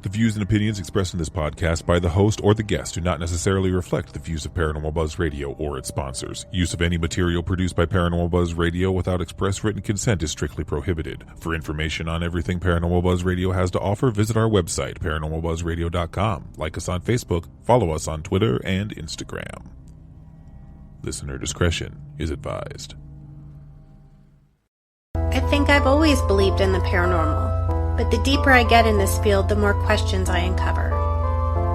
The views and opinions expressed in this podcast by the host or the guest do not necessarily reflect the views of Paranormal Buzz Radio or its sponsors. Use of any material produced by Paranormal Buzz Radio without express written consent is strictly prohibited. For information on everything Paranormal Buzz Radio has to offer, visit our website, paranormalbuzzradio.com. Like us on Facebook, follow us on Twitter and Instagram. Listener discretion is advised. I think I've always believed in the paranormal, but the deeper I get in this field, the more questions I uncover.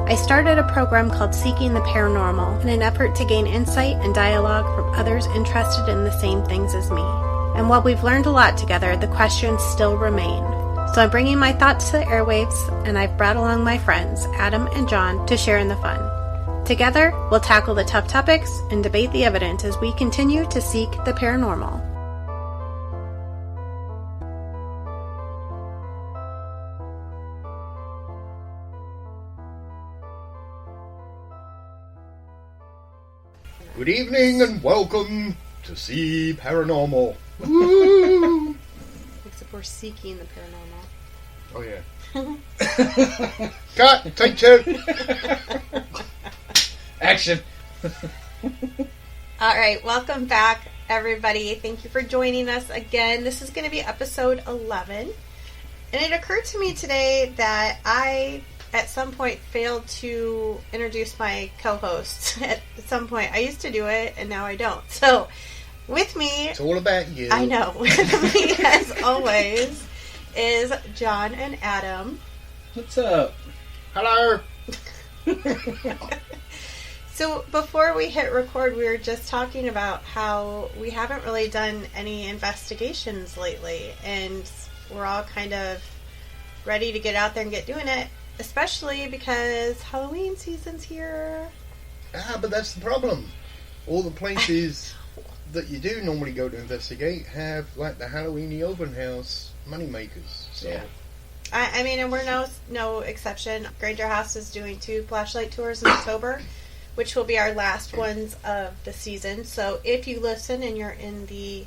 I started a program called Seeking the Paranormal in an effort to gain insight and dialogue from others interested in the same things as me. And while we've learned a lot together, the questions still remain. So I'm bringing my thoughts to the airwaves, and I've brought along my friends, Adam and John, to share in the fun. Together, we'll tackle the tough topics and debate the evidence as we continue to seek the paranormal. Good evening and welcome to See Paranormal. Woo! Except we're seeking the paranormal. Oh yeah. Cut! Take two! Action! Alright, welcome back everybody. Thank you for joining us again. This is going to be episode 11. And it occurred to me today that I, at some point, failed to introduce my co-hosts. At some point. I used to do it, and now I don't. So, with me... It's all about you. I know. With me, as always, is John and Adam. What's up? Hello! So, before we hit record, we were just talking about how we haven't really done any investigations lately, and we're all kind of ready to get out there and get doing it. Especially because Halloween season's here. But that's the problem. All the places that you do normally go to investigate have, like, the Halloweeny open house moneymakers. So. Yeah. I mean, and we're no exception. Granger House is doing 2 flashlight tours in October, which will be our last ones of the season. So if you listen and you're in the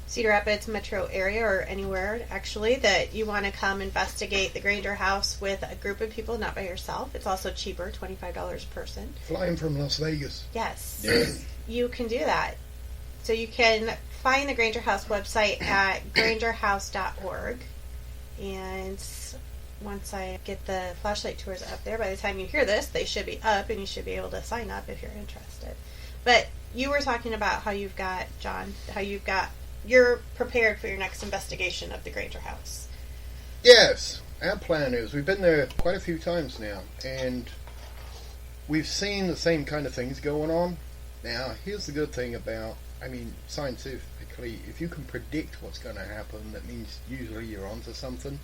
Cedar Rapids metro area or anywhere actually that you want to come investigate the Granger House with a group of people, not by yourself. It's also cheaper, $25 a person. Flying from Las Vegas. Yes. Yes. You can do that. So you can find the Granger House website at grangerhouse.org. And once I get the flashlight tours up there, by the time you hear this, they should be up and you should be able to sign up if you're interested. But you were talking about how you've got, John, you're prepared for your next investigation of the Granger House. Yes, our plan is, we've been there quite a few times now, and we've seen the same kind of things going on. Now, here's the good thing about, scientifically, if you can predict what's going to happen, that means usually you're onto something.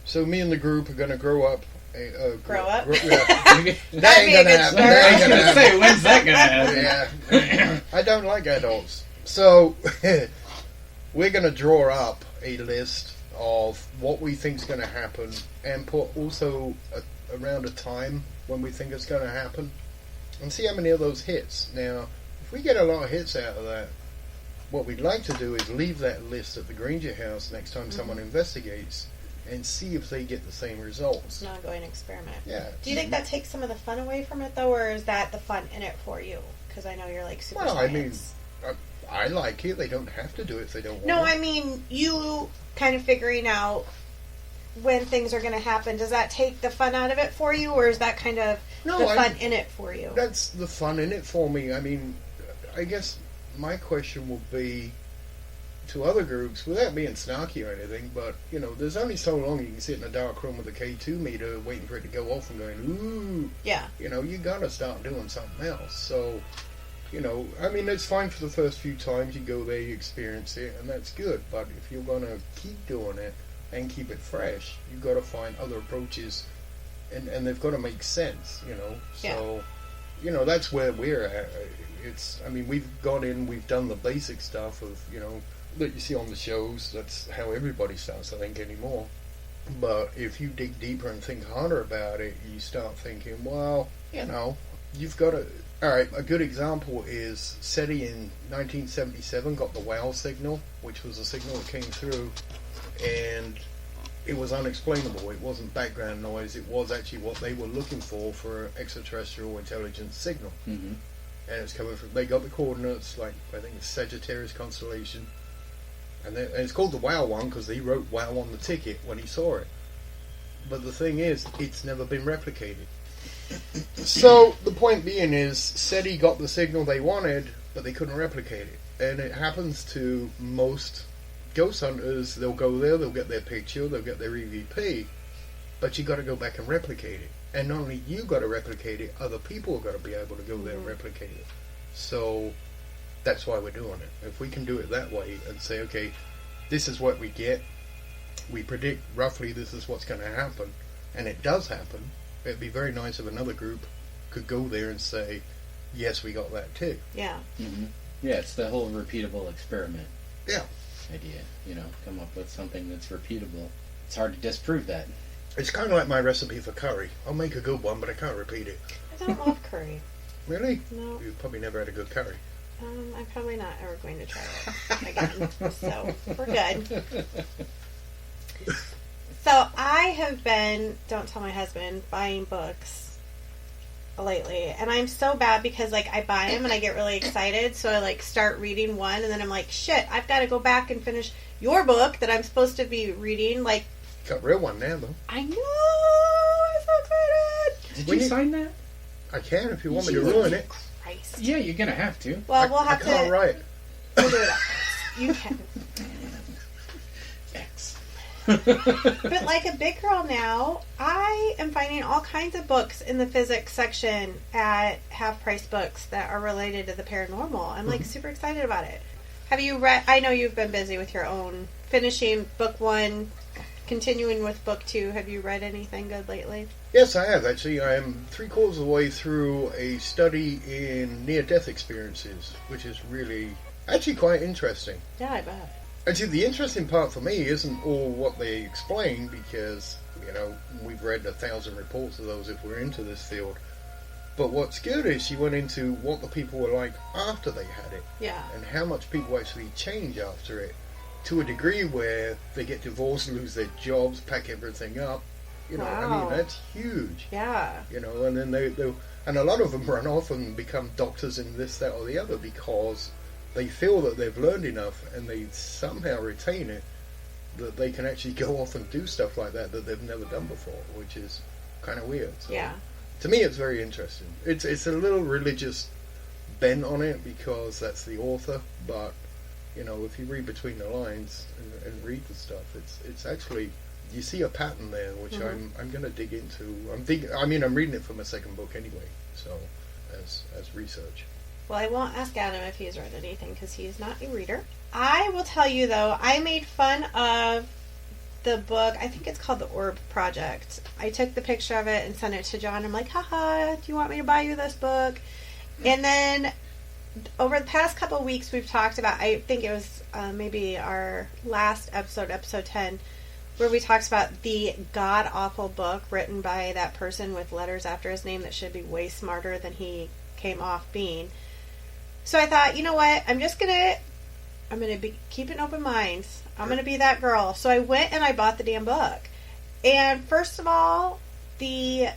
So me and the group are going to grow up. Grow up? That ain't going to happen. I was going to say, when's that going to happen? Yeah. I don't like adults. So... we're going to draw up a list of what we think is going to happen and put also around a time when we think it's going to happen and see how many of those hits. Now, if we get a lot of hits out of that, what we'd like to do is leave that list at the Granger House next time someone investigates and see if they get the same results. It's an ongoing experiment. Yeah. Do you think that takes some of the fun away from it, though, or is that the fun in it for you? Because I know you're like super science. I like it. They don't have to do it if they don't want No, to. I mean, you kind of figuring out when things are going to happen. Does that take the fun out of it for you, or is that kind of the fun in it for you? That's the fun in it for me. I mean, I guess my question will be to other groups, without being snarky or anything, but, you know, there's only so long you can sit in a dark room with a K2 meter waiting for it to go off and going, ooh. Yeah. You know, you got to start doing something else. So... you know, I mean, it's fine for the first few times you go there, you experience it, and that's good. But if you're going to keep doing it and keep it fresh, you've got to find other approaches, and they've got to make sense, you know. So, you know, that's where we're at. I mean, we've gone in, we've done the basic stuff of, you know, that you see on the shows. That's how everybody starts, I think, anymore. But if you dig deeper and think harder about it, you start thinking, well, you know, you've got to... Alright, a good example is SETI in 1977 got the WOW signal, which was a signal that came through, and it was unexplainable. It wasn't background noise. It was actually what they were looking for an extraterrestrial intelligence signal. Mm-hmm. And it's coming from, they got the coordinates, like, I think it's Sagittarius constellation. And it's called the WOW one because he wrote WOW on the ticket when he saw it. But the thing is, it's never been replicated. So, the point being is, SETI got the signal they wanted, but they couldn't replicate it. And it happens to most ghost hunters. They'll go there, they'll get their picture, they'll get their EVP, but you got to go back and replicate it. And not only you got to replicate it, other people have got to be able to go there and replicate it. So that's why we're doing it. If we can do it that way and say, okay, this is what we get, we predict roughly this is what's going to happen, and it does happen, it'd be very nice if another group could go there and say, yes, we got that too. Yeah. Mm-hmm. Yeah, it's the whole repeatable experiment. Yeah. Idea, come up with something that's repeatable. It's hard to disprove that. It's kind of like my recipe for curry. I'll make a good one, but I can't repeat it. I don't love curry. Really? No. You've probably never had a good curry. I'm probably not ever going to try it again. So, we're good. So, I have been, don't tell my husband, buying books lately. And I'm so bad because, I buy them and I get really excited. So, I, start reading one and then I'm like, shit, I've got to go back and finish your book that I'm supposed to be reading. Got a real one now, though. I know! I'm so excited! Did you sign that? I can if you want me to ruin it. Christ. Yeah, you're going to have to. Well, we'll have I can't to... write. We'll do it afterwards. You can. X. But like a big girl now, I am finding all kinds of books in the physics section at Half Price Books that are related to the paranormal. I'm super excited about it. Have you read... I know you've been busy with your own finishing book 1, continuing with book 2. Have you read anything good lately? Yes, I have, actually. I am 3/4 of the way through a study in near-death experiences, which is really, actually quite interesting. Yeah, I bet. Actually, the interesting part for me isn't all what they explain, because, we've read 1,000 reports of those if we're into this field. But what's good is she went into what the people were like after they had it. Yeah. And how much people actually change after it, to a degree where they get divorced, lose their jobs, pack everything up. Wow. That's huge. Yeah. And then they and a lot of them run off and become doctors in this, that, or the other because they feel that they've learned enough and they somehow retain it that they can actually go off and do stuff like that they've never done before, which is kind of weird. So, yeah. To me, it's very interesting. It's a little religious bent on it because that's the author, but if you read between the lines and read the stuff, it's actually, you see a pattern there, which I'm going to dig into. I'm reading it for my second book anyway, so as research. Well, I won't ask Adam if he's read anything because he's not a reader. I will tell you though, I made fun of the book. I think it's called The Orb Project. I took the picture of it and sent it to John. I'm like, haha, do you want me to buy you this book? And then over the past couple of weeks, we've talked about, I think it was maybe our last episode, episode 10, where we talked about the god-awful book written by that person with letters after his name that should be way smarter than he came off being. So I thought, you know what, I'm going to be keep an open mind. I'm going to be that girl. So I went and I bought the damn book. And first of all, the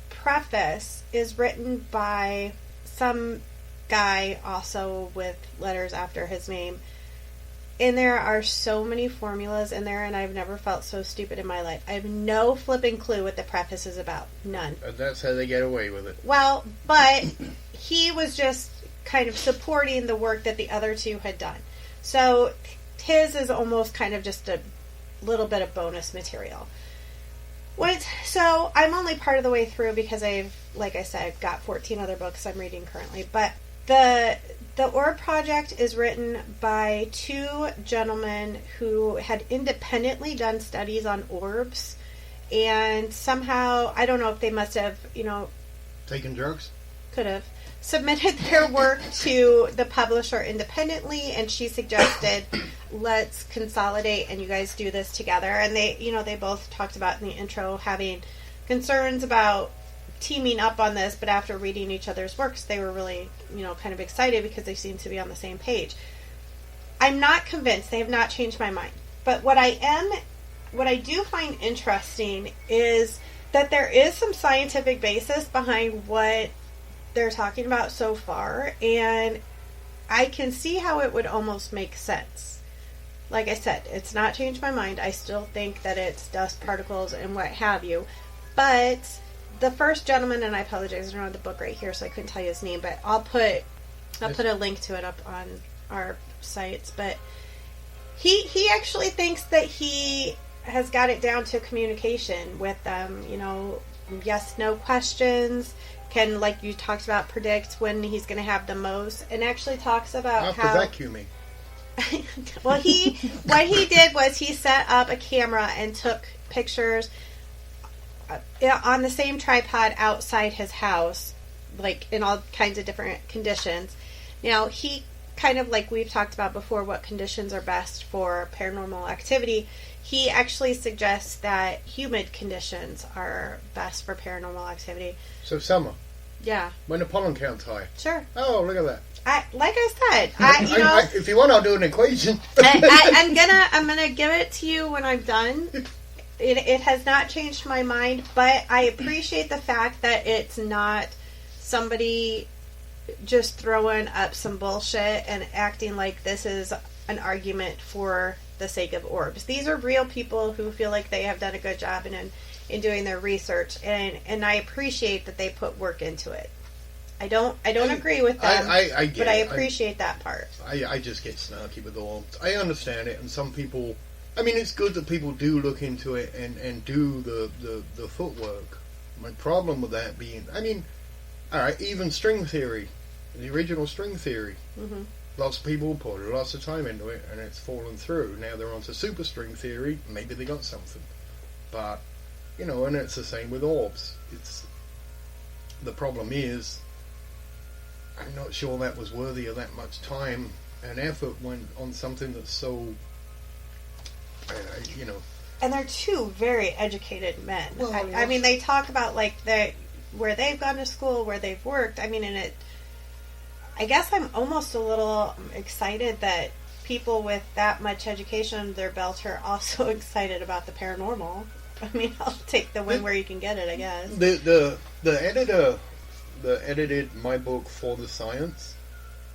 preface is written by some guy also with letters after his name. And there are so many formulas in there, and I've never felt so stupid in my life. I have no flipping clue what the preface is about. None. And that's how they get away with it. Well, but he was just kind of supporting the work that the other two had done. So his is almost kind of just a little bit of bonus material. So I'm only part of the way through because like I said, got 14 other books I'm reading currently. But the Orb Project is written by 2 gentlemen who had independently done studies on orbs, and somehow, I don't know if they must have, taken drugs? Could have. Submitted their work to the publisher independently, and she suggested, let's consolidate and you guys do this together. And they both talked about in the intro having concerns about teaming up on this, but after reading each other's works, they were really, kind of excited because they seem to be on the same page. I'm not convinced. They have not changed my mind. But what I am what I do find interesting is that there is some scientific basis behind what they're talking about so far, and I can see how it would almost make sense. Like I said, it's not changed my mind. I still think that it's dust particles and what have you. But the first gentleman, and I apologize, I don't have the book right here, so I couldn't tell you his name, but I'll put a link to it up on our sites. But he actually thinks that he has got it down to communication with them. You know, yes, no questions. Can, like you talked about, predict when he's going to have the most, and actually talks about after how vacuuming. Well, what he did was he set up a camera and took pictures on the same tripod outside his house, like in all kinds of different conditions. Now, he kind of, like we've talked about before, what conditions are best for paranormal activity. He actually suggests that humid conditions are best for paranormal activity. So summer. Yeah. When the pollen count's high. Sure. Oh, look at that. Like I said, if you want, I'll do an equation. I'm gonna give it to you when I'm done. It has not changed my mind, but I appreciate the fact that it's not somebody just throwing up some bullshit and acting like this is an argument for the sake of orbs. These are real people who feel like they have done a good job in doing their research, and I appreciate that they put work into it. I don't agree with them, but I appreciate that part. I just get snarky with orbs. I understand it, and some people, I mean, it's good that people do look into it and do the footwork. My problem with that being, I mean, alright, even string theory, the original string theory, Mm-hmm. lots of people put lots of time into it, and it's fallen through. Now they're onto superstring theory, maybe they got something. But, you know, and it's the same with orbs. The problem is, I'm not sure that was worthy of that much time and effort went on something that's so, you know. And they're two very educated men. Well, I mean, they talk about like where they've gone to school, where they've worked. I mean, and I guess I'm almost a little excited that people with that much education under their belt are also excited about the paranormal. I mean, I'll take the win where you can get it, I guess. The editor that edited my book for the science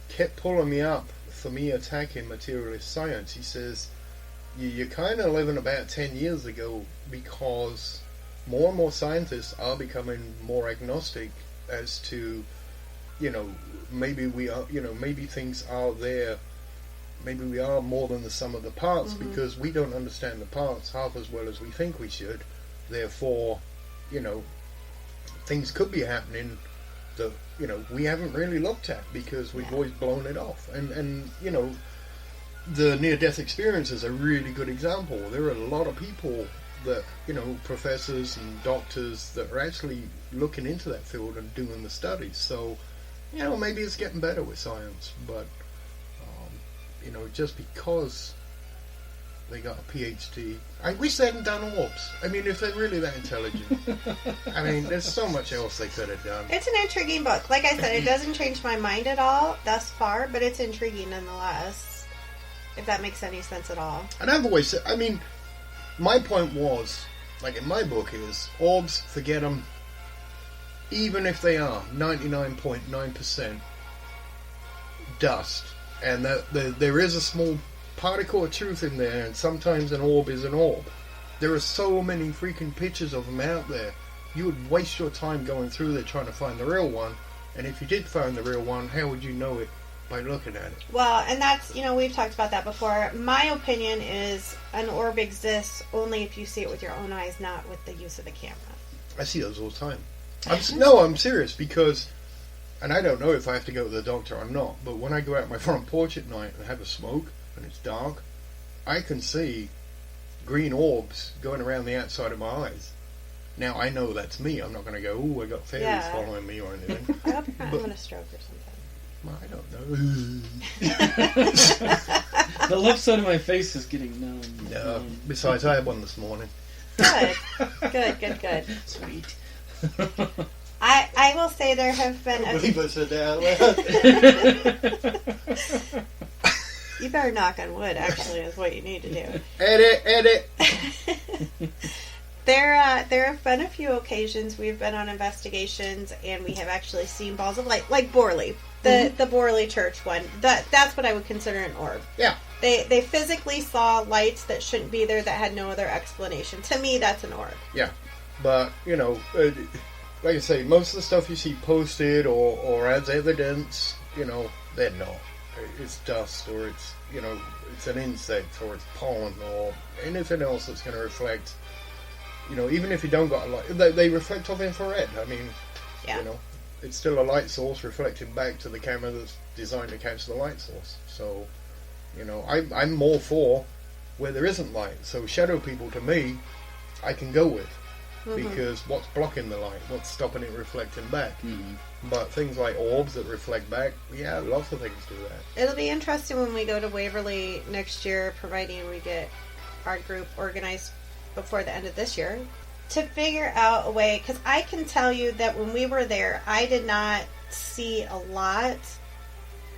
kept pulling me up for me attacking materialist science. He says, you're kind of living about 10 years ago, because more and more scientists are becoming more agnostic as to, you know, maybe we are, you know, maybe things are there, maybe we are more than the sum of the parts, Mm-hmm. because we don't understand the parts half as well as we think we should. Therefore, you know, things could be happening that, you know, we haven't really looked at because we've always blown it off. And you know, the near-death experience is a really good example. There are a lot of people that, you know, professors and doctors that are actually looking into that field and doing the studies. So, you know, maybe it's getting better with science, but you know, just because they got a PhD, I wish they hadn't done orbs. I mean, if they're really that intelligent, I mean, there's so much else they could have done. It's an intriguing book. Like I said, it doesn't change my mind at all thus far, but it's intriguing nonetheless, if that makes any sense at all. And I've always said, I mean, my point was, like in my book, is orbs, forget them. Even if they are 99.9% dust, and that there is a small particle of truth in there, and sometimes an orb is an orb. There are so many freaking pictures of them out there. You would waste your time going through there trying to find the real one, and if you did find the real one, how would you know it? By looking at it. Well, and that's, you know, we've talked about that before. My opinion is an orb exists only if you see it with your own eyes, not with the use of a camera. I see those all the time. I'm serious, because, and I don't know if I have to go to the doctor or not, but when I go out my front porch at night and have a smoke and it's dark, I can see green orbs going around the outside of my eyes. Now, I know that's me. I'm not going to go, ooh, I got fairies following me or anything. I hope you're not having a stroke or something. Well, I don't know. The left side of my face is getting numb. No. Besides, I had one this morning. Good. Sweet. I will say there have been I believe I said that out loud. You better knock on wood, actually, is what you need to do. Edit. There have been a few occasions we've been on investigations and we have actually seen balls of light, like Borley, the Borley Church one. That's what I would consider an orb. Yeah. They physically saw lights that shouldn't be there that had no other explanation. To me, that's an orb. Yeah. But, like I say, most of the stuff you see posted or as evidence, they're not. It's dust, or it's, it's an insect, or it's pollen, or anything else that's going to reflect. Even if you don't got a light, they reflect off infrared. I mean, it's still a light source reflecting back to the camera that's designed to catch the light source. So, I'm more for where there isn't light. So shadow people, to me, I can go with. Because what's blocking the light? What's stopping it reflecting back? But things like orbs that reflect back, lots of things do that. It'll be interesting when we go to Waverly next year, providing we get our group organized before the end of this year, to figure out a way, because I can tell you that when we were there, I did not see a lot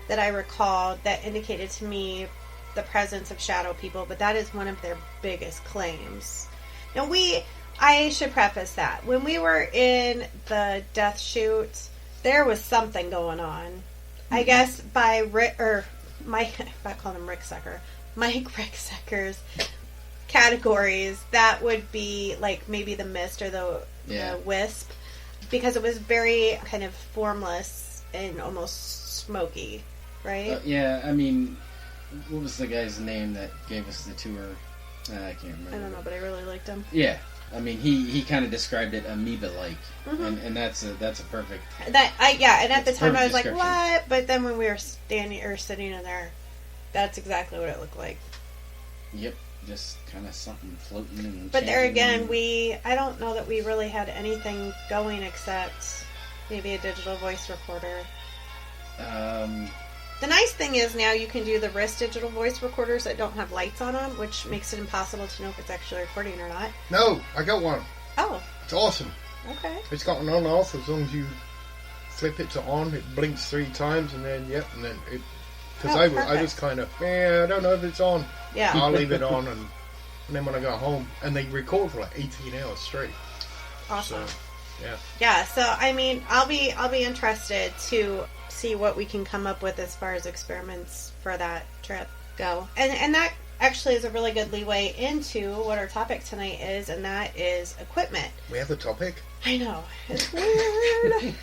that I recall that indicated to me the presence of shadow people, but that is one of their biggest claims. Now, I should preface that. When we were in the death chute, there was something going on. I guess by I call him Rick Sucker, Mike Rick Sucker's categories, that would be like maybe the mist or the wisp, because it was very kind of formless and almost smoky, right? I mean, what was the guy's name that gave us the tour? I can't remember. I don't know, but I really liked him. Yeah. I mean, he kind of described it amoeba-like, and that's a perfect. And at the time I was like, what? But then when we were sitting in there, that's exactly what it looked like. Yep, just kind of something floating and. But there again, I don't know that we really had anything going except maybe a digital voice recorder. The nice thing is now you can do the wrist digital voice recorders that don't have lights on them, which makes it impossible to know if it's actually recording or not. No, I got one. Oh. It's awesome. Okay. It's got an on-off. As long as you flip it to on, it blinks 3 times, and then, and then it... Because I just kind of, I don't know if it's on. Yeah. I'll leave it on, and then when I got home, and they record for like 18 hours straight. Awesome. So, yeah. Yeah, so, I mean, I'll be interested to see what we can come up with as far as experiments for that trip go. And that actually is a really good leeway into what our topic tonight is, and that is equipment. We have a topic? I know. It's weird.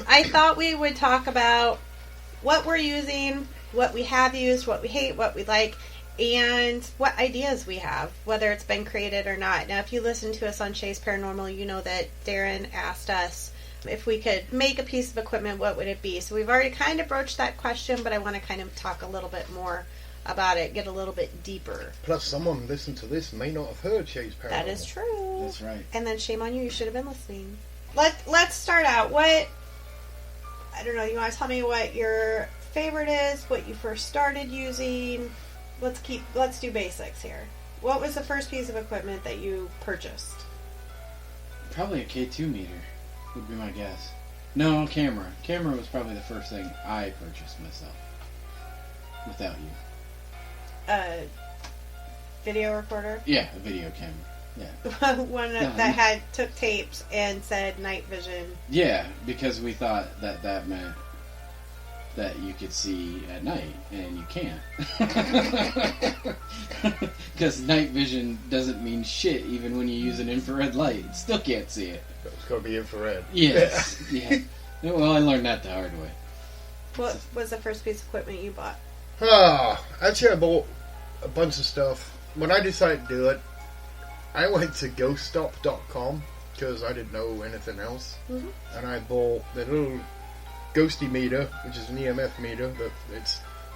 I thought we would talk about what we're using, what we have used, what we hate, what we like, and what ideas we have, whether it's been created or not. Now, if you listen to us on Chase Paranormal, you know that Darren asked us if we could make a piece of equipment, what would it be? So we've already kind of broached that question, but I want to kind of talk a little bit more about it, get a little bit deeper. Plus, someone listening to this may not have heard Chase Paranormal. That is true. That's right. And then shame on you, you should have been listening. Let's start out. I don't know, you want to tell me what your favorite is, what you first started using? Let's do basics here. What was the first piece of equipment that you purchased? Probably a K2 meter would be my guess. No, camera. Camera was probably the first thing I purchased myself. Without you. A video recorder? Yeah, a video camera. Yeah. One that took tapes and said night vision. Yeah, because we thought that meant that you could see at night, and you can't. Because night vision doesn't mean shit, even when you use an infrared light. You still can't see it. It's got to be infrared. Yes. Yeah. Well, I learned that the hard way. What was the first piece of equipment you bought? Actually, I bought a bunch of stuff. When I decided to do it, I went to ghoststop.com because I didn't know anything else. Mm-hmm. And I bought the little ghosty meter, which is an EMF meter.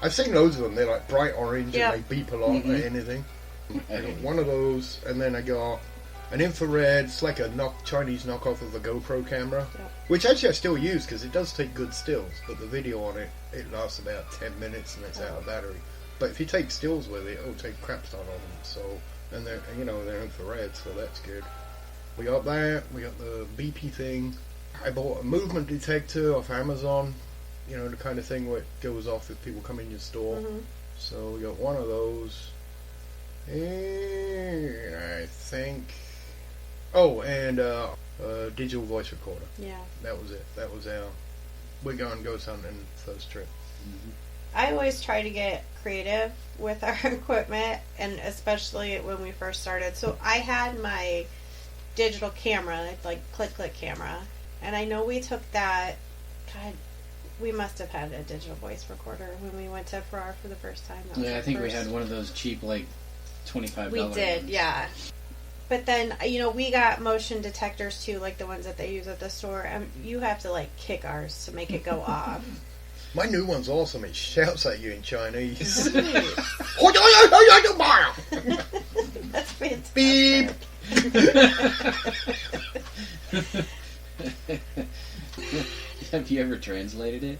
I've seen loads of them. They're like bright orange and they beep a lot or anything. I got one of those, and then I got an infrared. It's like a Chinese knockoff of a GoPro camera, which actually I still use because it does take good stills. But the video on it lasts about 10 minutes and it's out of battery. But if you take stills with it, it'll take crap ton on them. So, and they're infrared, so that's good. We got that. We got the BP thing. I bought a movement detector off Amazon. You know, the kind of thing where it goes off if people come in your store. Mm-hmm. So we got one of those. And I think Oh, and digital voice recorder. Yeah. That was it. That was our... We're going ghost hunting first trip. Mm-hmm. I always try to get creative with our equipment, and especially when we first started. So I had my digital camera, like click camera, and I know we took that. God, we must have had a digital voice recorder when we went to Farrar for the first time. Yeah, I think we had one of those cheap, like $25. We did, ones. yeah. But then, we got motion detectors too, like the ones that they use at the store. You have to like kick ours to make it go off. My new one's awesome. It shouts at you in Chinese. That's fantastic. Beep. Have you ever translated it?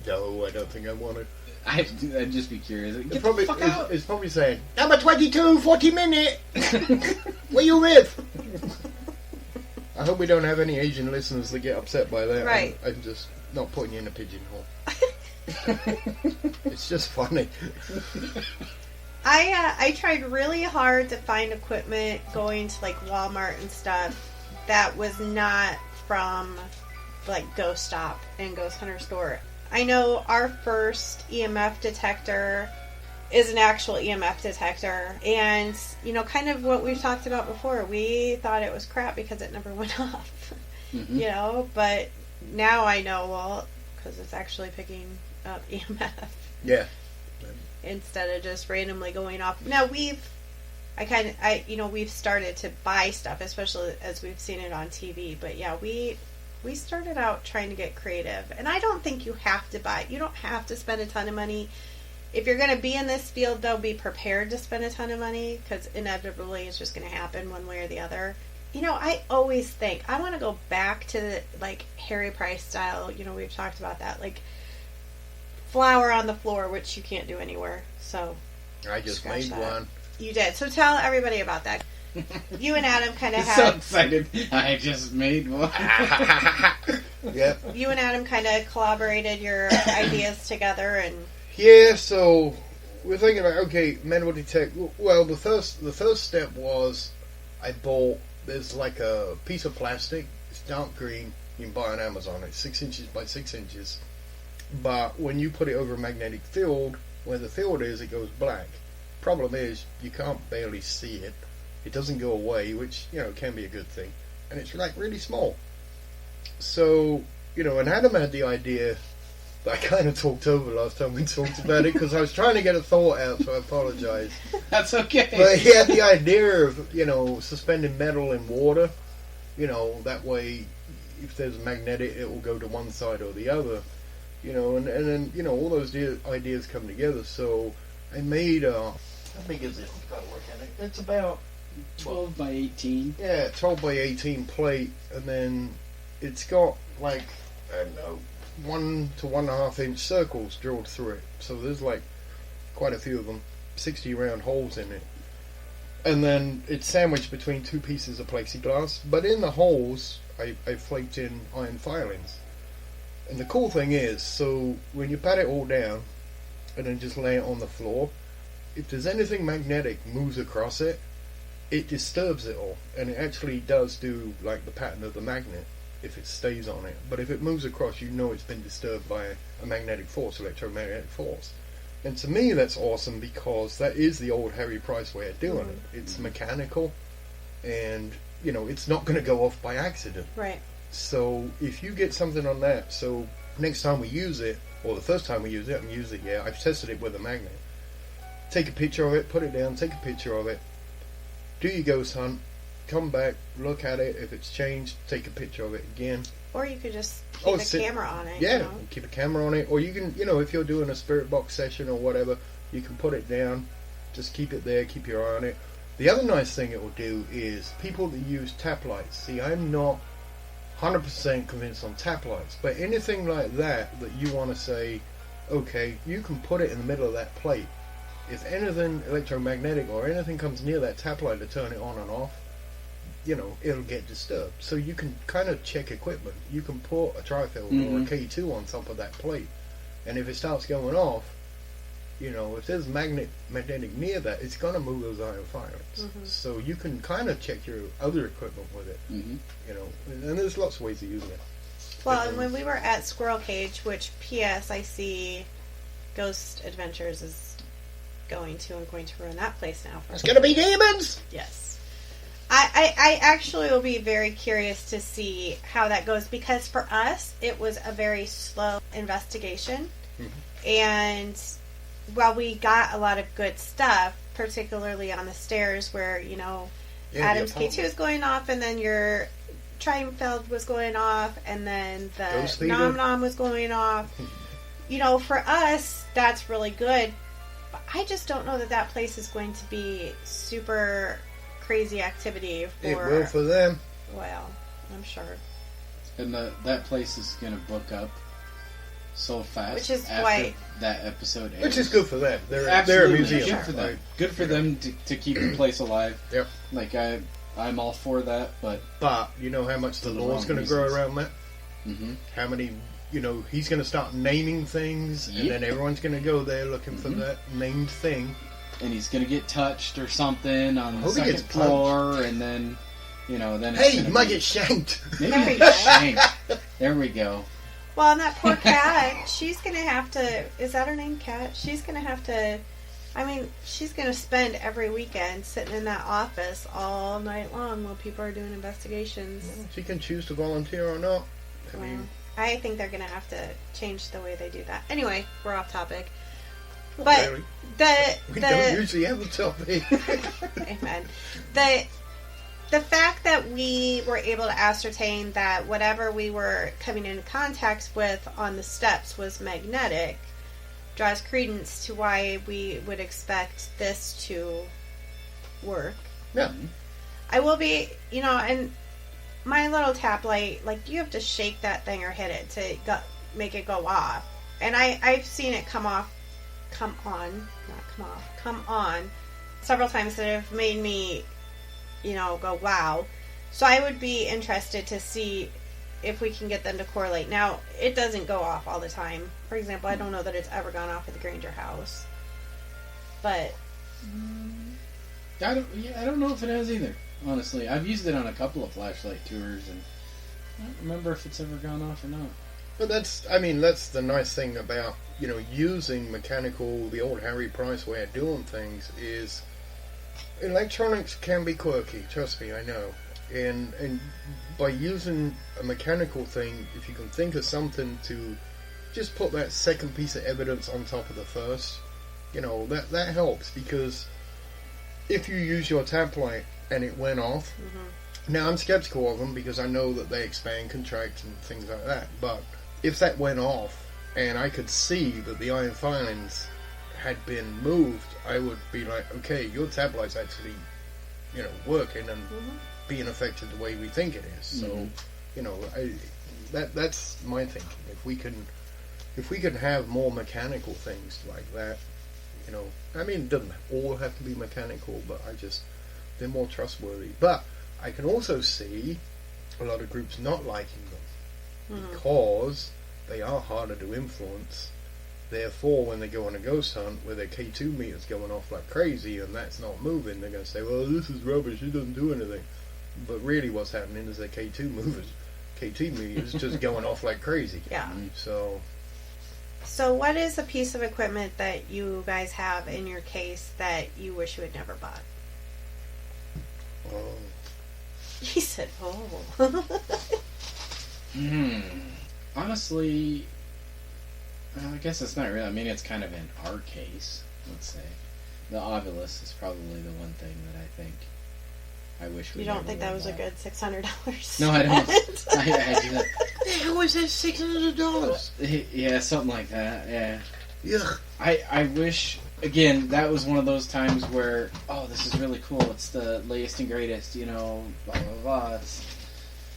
No, I don't think I want it. I'd just be curious. Get Probably, the fuck out. it's probably saying, number 22, 40 minute. Where you with? I hope we don't have any Asian listeners that get upset by that. Right. I'm just not putting you in a pigeonhole. It's just funny. I tried really hard to find equipment going to like Walmart and stuff that was not from like Ghost Stop and Ghost Hunter Store. I know our first EMF detector is an actual EMF detector, and kind of what we've talked about before, we thought it was crap because it never went off. Mm-hmm. But now I know, well, because it's actually picking up EMF. Yeah. Instead of just randomly going off. Now we've started to buy stuff, especially as we've seen it on TV. But yeah, we started out trying to get creative, and I don't think you have to buy. You don't have to spend a ton of money. If you're going to be in this field, though, be prepared to spend a ton of money, because inevitably it's just going to happen one way or the other. I always think I want to go back to the like Harry Price style. We've talked about that, like flower on the floor, which you can't do anywhere. So I just made one. You did. So tell everybody about that. You and Adam kind of So had. excited! I just made one. Yeah. You and Adam kind of collaborated your ideas together, and Yeah. So we're thinking about metal detect. Well, the first step was I bought. There's like a piece of plastic. It's dark green. You can buy on Amazon. It's 6 inches by 6 inches. But when you put it over a magnetic field, where the field is, it goes black. Problem is, you can't barely see it. It doesn't go away, which, can be a good thing. And it's like really small. So, and Adam had the idea that I kind of talked over last time we talked about it, because I was trying to get a thought out, so I apologize. That's okay. But he had the idea of, suspending metal in water. That way, if there's a magnetic, it will go to one side or the other. And then, all those ideas come together. So I made how big is it? I've got to look at it. It's about 12 by 18. Yeah, 12 by 18 plate, and then it's got like, I don't know, 1 to 1.5 inch circles drilled through it. So there's like quite a few of them, 60 round holes in it. And then it's sandwiched between two pieces of plexiglass, but in the holes I flaked in iron filings. And the cool thing is, so when you pat it all down and then just lay it on the floor, if there's anything magnetic moves across it, it disturbs it all, and it actually does do like the pattern of the magnet if it stays on it. But if it moves across, it's been disturbed by a magnetic force, electromagnetic force. And to me, that's awesome, because that is the old Harry Price way of doing it. It's mechanical, and it's not going to go off by accident. right. So if you get something on that, so next time we use it, or the first time we use it, I've tested it with a magnet. Take a picture of it, put it down, take a picture of it, do your ghost hunt, come back, look at it. If it's changed, take a picture of it again. Or you could just keep a camera on it. Yeah, keep a camera on it. Or you can, if you're doing a spirit box session or whatever, you can put it down, just keep it there, keep your eye on it. The other nice thing it will do is people that use tap lights. See, I'm not 100% convinced on tap lights, but anything like that you want to say, okay, you can put it in the middle of that plate. If anything electromagnetic or anything comes near that tap light to turn it on and off, it'll get disturbed. So you can kind of check equipment. You can put a trifield or a K2 on top of that plate, and if it starts going off, you know, if there's magnetic near that, it's going to move those iron filings. So you can kind of check your other equipment with it, you know, and there's lots of ways of using it. Well, and when we were at Squirrel Cage, which P.S. I see Ghost Adventures is going to ruin that place now. It's going to be demons! Yes. I actually will be very curious to see how that goes, because for us, it was a very slow investigation. And while we got a lot of good stuff, particularly on the stairs where, you know, Adam's K2 is going off, and then your Triumfeld was going off, and then the Nom Nom was going off. You know, for us, that's really good. But I just don't know that place is going to be super crazy activity for... It will for them. Well, I'm sure. And that place is going to book up so fast. Which is after why... that episode ends. Which is good for them. They're Absolutely. a museum. Good for them. Like, good for them to keep the place alive. Yep. Like, I'm all for that, but... But, you know how much the law's going to grow around that? How many... You know, he's going to start naming things, and then everyone's going to go there looking for that named thing. And he's going to get touched or something on the second floor, and then, you know, then hey, you might get shanked. Maybe get shanked. There we go. Well, and that poor cat, she's going to have to... Is that her name, Cat? She's going to have to... I mean, she's going to spend every weekend sitting in that office all night long while people are doing investigations. Well, she can choose to volunteer or not. I mean... I think they're going to have to change the way they do that. Anyway, we're off topic. But really. we don't usually have a topic. Amen. The fact that we were able to ascertain that whatever we were coming into contact with on the steps was magnetic draws credence to why we would expect this to work. Yeah. I will be, you know, and my little tap light, like, you have to shake that thing or hit it to make it go off. And I've seen it come on several times that have made me, you know, go, wow. So I would be interested to see if we can get them to correlate. Now, it doesn't go off all the time. For example, I don't know that it's ever gone off at the Granger house. But... I don't know if it has either. Honestly, I've used it on a couple of flashlight tours, and I don't remember if it's ever gone off or not. But that's the nice thing about, you know, using mechanical, the old Harry Price way of doing things is, electronics can be quirky, trust me, I know. And by using a mechanical thing, if you can think of something to just put that second piece of evidence on top of the first, you know, that helps, because if you use your tap light and it went off. Now, I'm skeptical of them because I know that they expand, contract, and things like that. But if that went off and I could see that the iron filings had been moved, I would be like, okay, your tap light's actually, you know, working and being affected the way we think it is. So, you know, that's my thinking. If we can have more mechanical things like that, you know, I mean, it doesn't all have to be mechanical, but they're more trustworthy. But I can also see a lot of groups not liking them because they are harder to influence. Therefore, when they go on a ghost hunt where their K2 meter's going off like crazy and that's not moving, they're going to say, well, this is rubbish, it doesn't do anything. But really what's happening is their K2 meter's just going off like crazy. Yeah. So what is a piece of equipment that you guys have in your case that you wish you had never bought? Oh. He said, oh. Honestly, I guess it's not really. I mean, it's kind of in our case, let's say. The Ovilus is probably the one thing that I think I wish we You don't think that was a good $600? No, I don't. I do not. How was that $600? Yeah, something like that, yeah. Yeah. I wish, again, that was one of those times where, oh, this is really cool, it's the latest and greatest, you know, blah, blah, blah.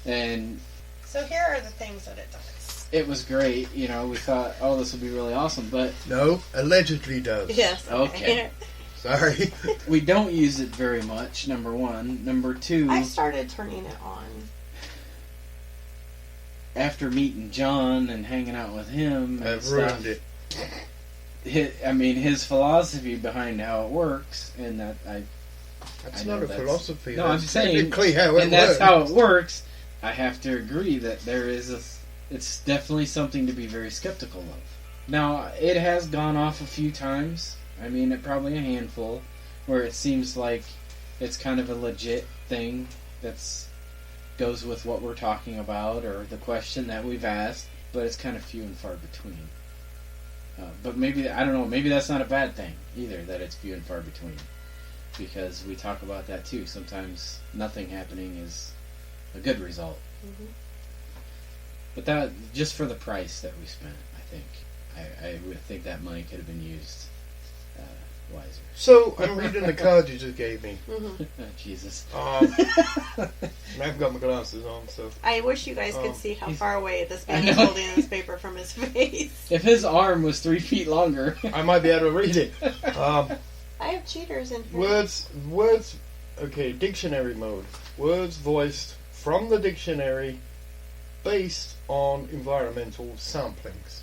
And so here are the things that it does. It was great, you know, we thought, oh, this would be really awesome, but... No, allegedly does. Yes. Okay. Sorry. We don't use it very much, number one. Number two... I started turning it on. After meeting John and hanging out with him and I've ruined it. his philosophy behind how it works, and that That's I not know a philosophy. No, I'm That's saying, technically how it and that's works. how it works. I have to agree that it's definitely something to be very skeptical of. Now, it has gone off a few times. I mean, probably a handful, where it seems like it's kind of a legit thing that's goes with what we're talking about or the question that we've asked, but it's kind of few and far between. But maybe, I don't know, maybe that's not a bad thing either, that it's few and far between. Because we talk about that too. Sometimes nothing happening is a good result. Mm-hmm. But that, just for the price that we spent, I think. I would think that money could have been used wiser. So, I'm reading the card you just gave me. Mm-hmm. Jesus. And I haven't got my glasses on, so... I wish you guys could see how far away this man I is know. holding this paper from his face. If his arm was 3 feet longer. I might be able to read it. I have cheaters in here. Words, okay, dictionary mode. Words voiced from the dictionary based on environmental samplings.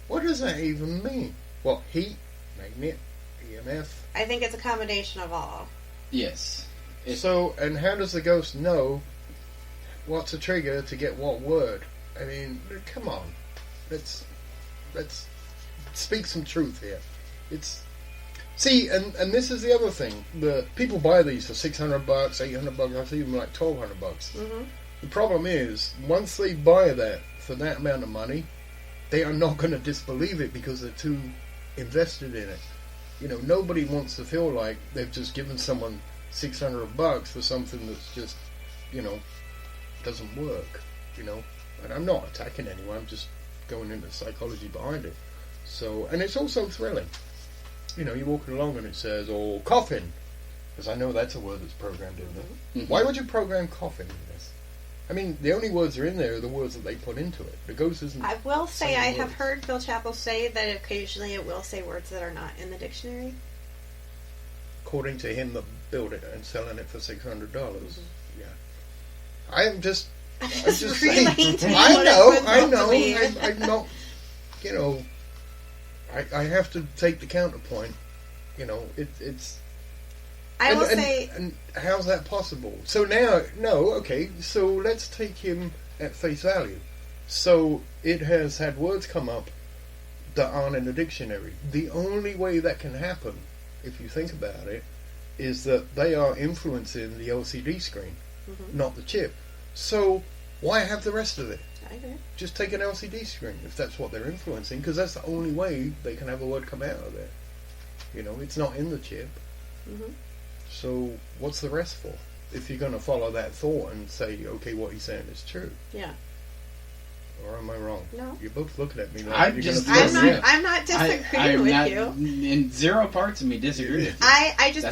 What does that even mean? Well, heat, magnet, EMF. I think it's a combination of all. Yes. So, and how does the ghost know what's a trigger to get what word? I mean, come on. Let's speak some truth here. See, and this is the other thing. The people buy these for $600, $800, I've seen them like $1,200. Mm-hmm. The problem is, once they buy that for that amount of money, they are not going to disbelieve it because they're too invested in it. You know, nobody wants to feel like they've just given someone $600 for something that's just, you know, doesn't work. You know, and I'm not attacking anyone. I'm just going into the psychology behind it. So, and it's also thrilling. You know, you're walking along and it says, "Oh, coffin," because I know that's a word that's programmed in there. Mm-hmm. Why would you program coffin in this? I mean, the only words that are in there are the words that they put into it. The ghost isn't. I will say saying I have words. heard Bill Chappell say that occasionally it will say words that are not in the dictionary. According to him that built it and selling it for $600. Yeah. I'm just relaying saying. to you I what know. it's I meant to know. be. I'm not. You know. I have to take the counterpoint. You know, it's. I will and, say. And how's that possible? So now, no, okay. So let's take him at face value. So it has had words come up that aren't in the dictionary. The only way that can happen, if you think about it, is that they are influencing the LCD screen, not the chip. So why have the rest of it? I agree. Just take an LCD screen if that's what they're influencing, because that's the only way they can have a word come out of it. You know, it's not in the chip. Mm-hmm. So what's the rest for? If you're going to follow that thought and say, okay, what he's saying is true. Yeah. Or am I wrong? No. You're both looking at me like I'm you're just- gonna I'm throw not. me out. I'm not disagreeing I'm with not, you. in zero parts of me disagree with you.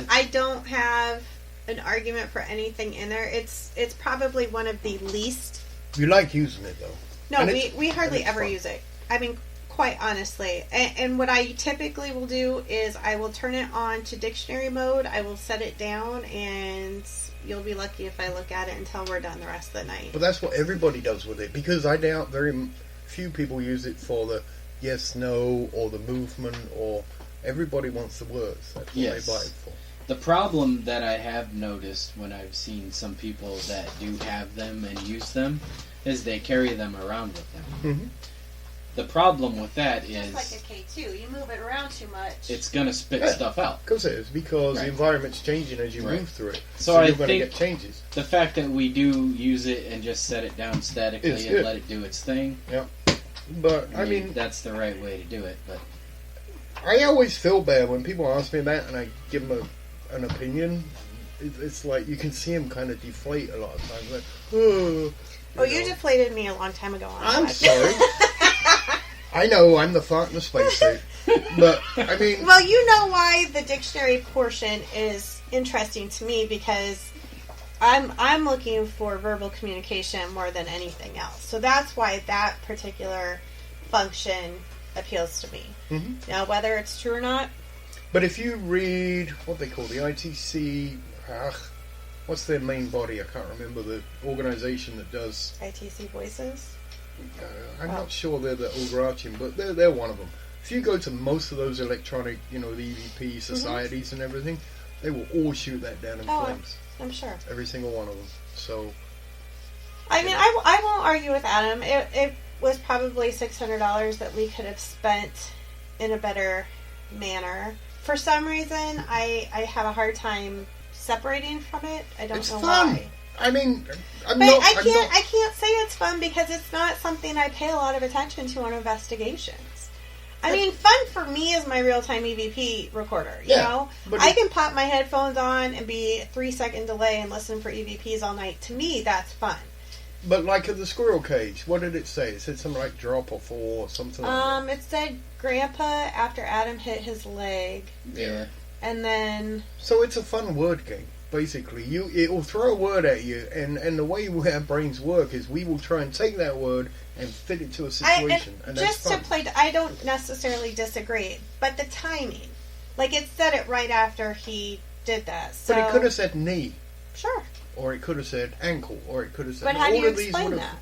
I don't have an argument for anything in there. It's probably one of the least. You like using it though. No, And we hardly it's ever fun. use it. I mean, quite honestly. And what I typically will do is I will turn it on to dictionary mode. I will set it down, and you'll be lucky if I look at it until we're done the rest of the night. But that's what everybody does with it, because I doubt very few people use it for the yes, no, or the movement, or everybody wants the words. That's what Yes. they buy it for. The problem that I have noticed when I've seen some people that do have them and use them is they carry them around with them. Mm-hmm. The problem with that Just is like a K2, you move it around too much. it's going to spit Yeah. stuff out. Of course it is, because Right. the environment's changing as you Right. move through it. So I you're going to think- get changes. The fact that we do use it and just set it down statically It's and good. let it do its thing, But, I mean, that's the right way to do it. But I always feel bad when people ask me that and I give them an opinion. It's like you can see them kind of deflate a lot of times. Like, oh, you know. deflated me a long time ago. On I'm that. sorry. I know, I'm the fart in the spacesuit. But, I mean... Well, you know why the dictionary portion is interesting to me, because I'm looking for verbal communication more than anything else. So that's why that particular function appeals to me. Mhm. Now, whether it's true or not, But if you read what they call the ITC... what's their main body? I can't remember. The organisation that does... ITC Voices. I'm not sure they're the overarching, but they're one of them. if you go to most of those electronic, the EVP societies and everything, they will all shoot that down in flames. I'm sure. Every single one of them. So, I mean, I won't argue with Adam. It was probably $600 that we could have spent in a better manner. For some reason, I have a hard time separating from it. I don't know fun. why. I mean, I can't say it's fun because it's not something I pay a lot of attention to on investigations. I mean, fun for me is my real-time EVP recorder, you know? I can pop my headphones on and be a 3-second delay and listen for EVPs all night. To me, that's fun. But like at the squirrel cage, what did it say? It said something like drop or fall or something like that. It said Grandpa after Adam hit his leg. Yeah. And then... So it's a fun word game, basically. It will throw a word at you, and the way our brains work is we will try and take that word and fit it to a situation. And that's fun. I don't necessarily disagree, but the timing. Like, it said it right after he did that. So. But it could have said knee. Sure. Or it could have said ankle, or it could have said... But how do you explain that?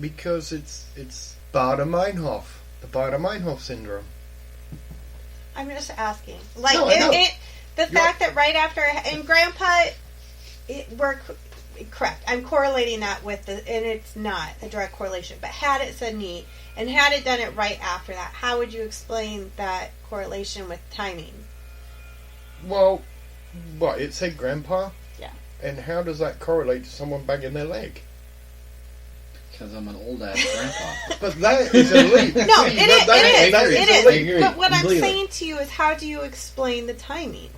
Because it's Bader-Meinhof, the Bader-Meinhof syndrome. I'm just asking. Like, the fact that right after... And Grandpa... We're correct. I'm correlating that with the... And it's not a direct correlation. But had it said knee, and had it done it right after that, how would you explain that correlation with timing? Well, what? It said Grandpa? Yeah. And how does that correlate to someone banging their leg? Because I'm an old-ass grandpa. But that is a leap. No, it is. But what I'm Completely. saying to you is, how do you explain the timing?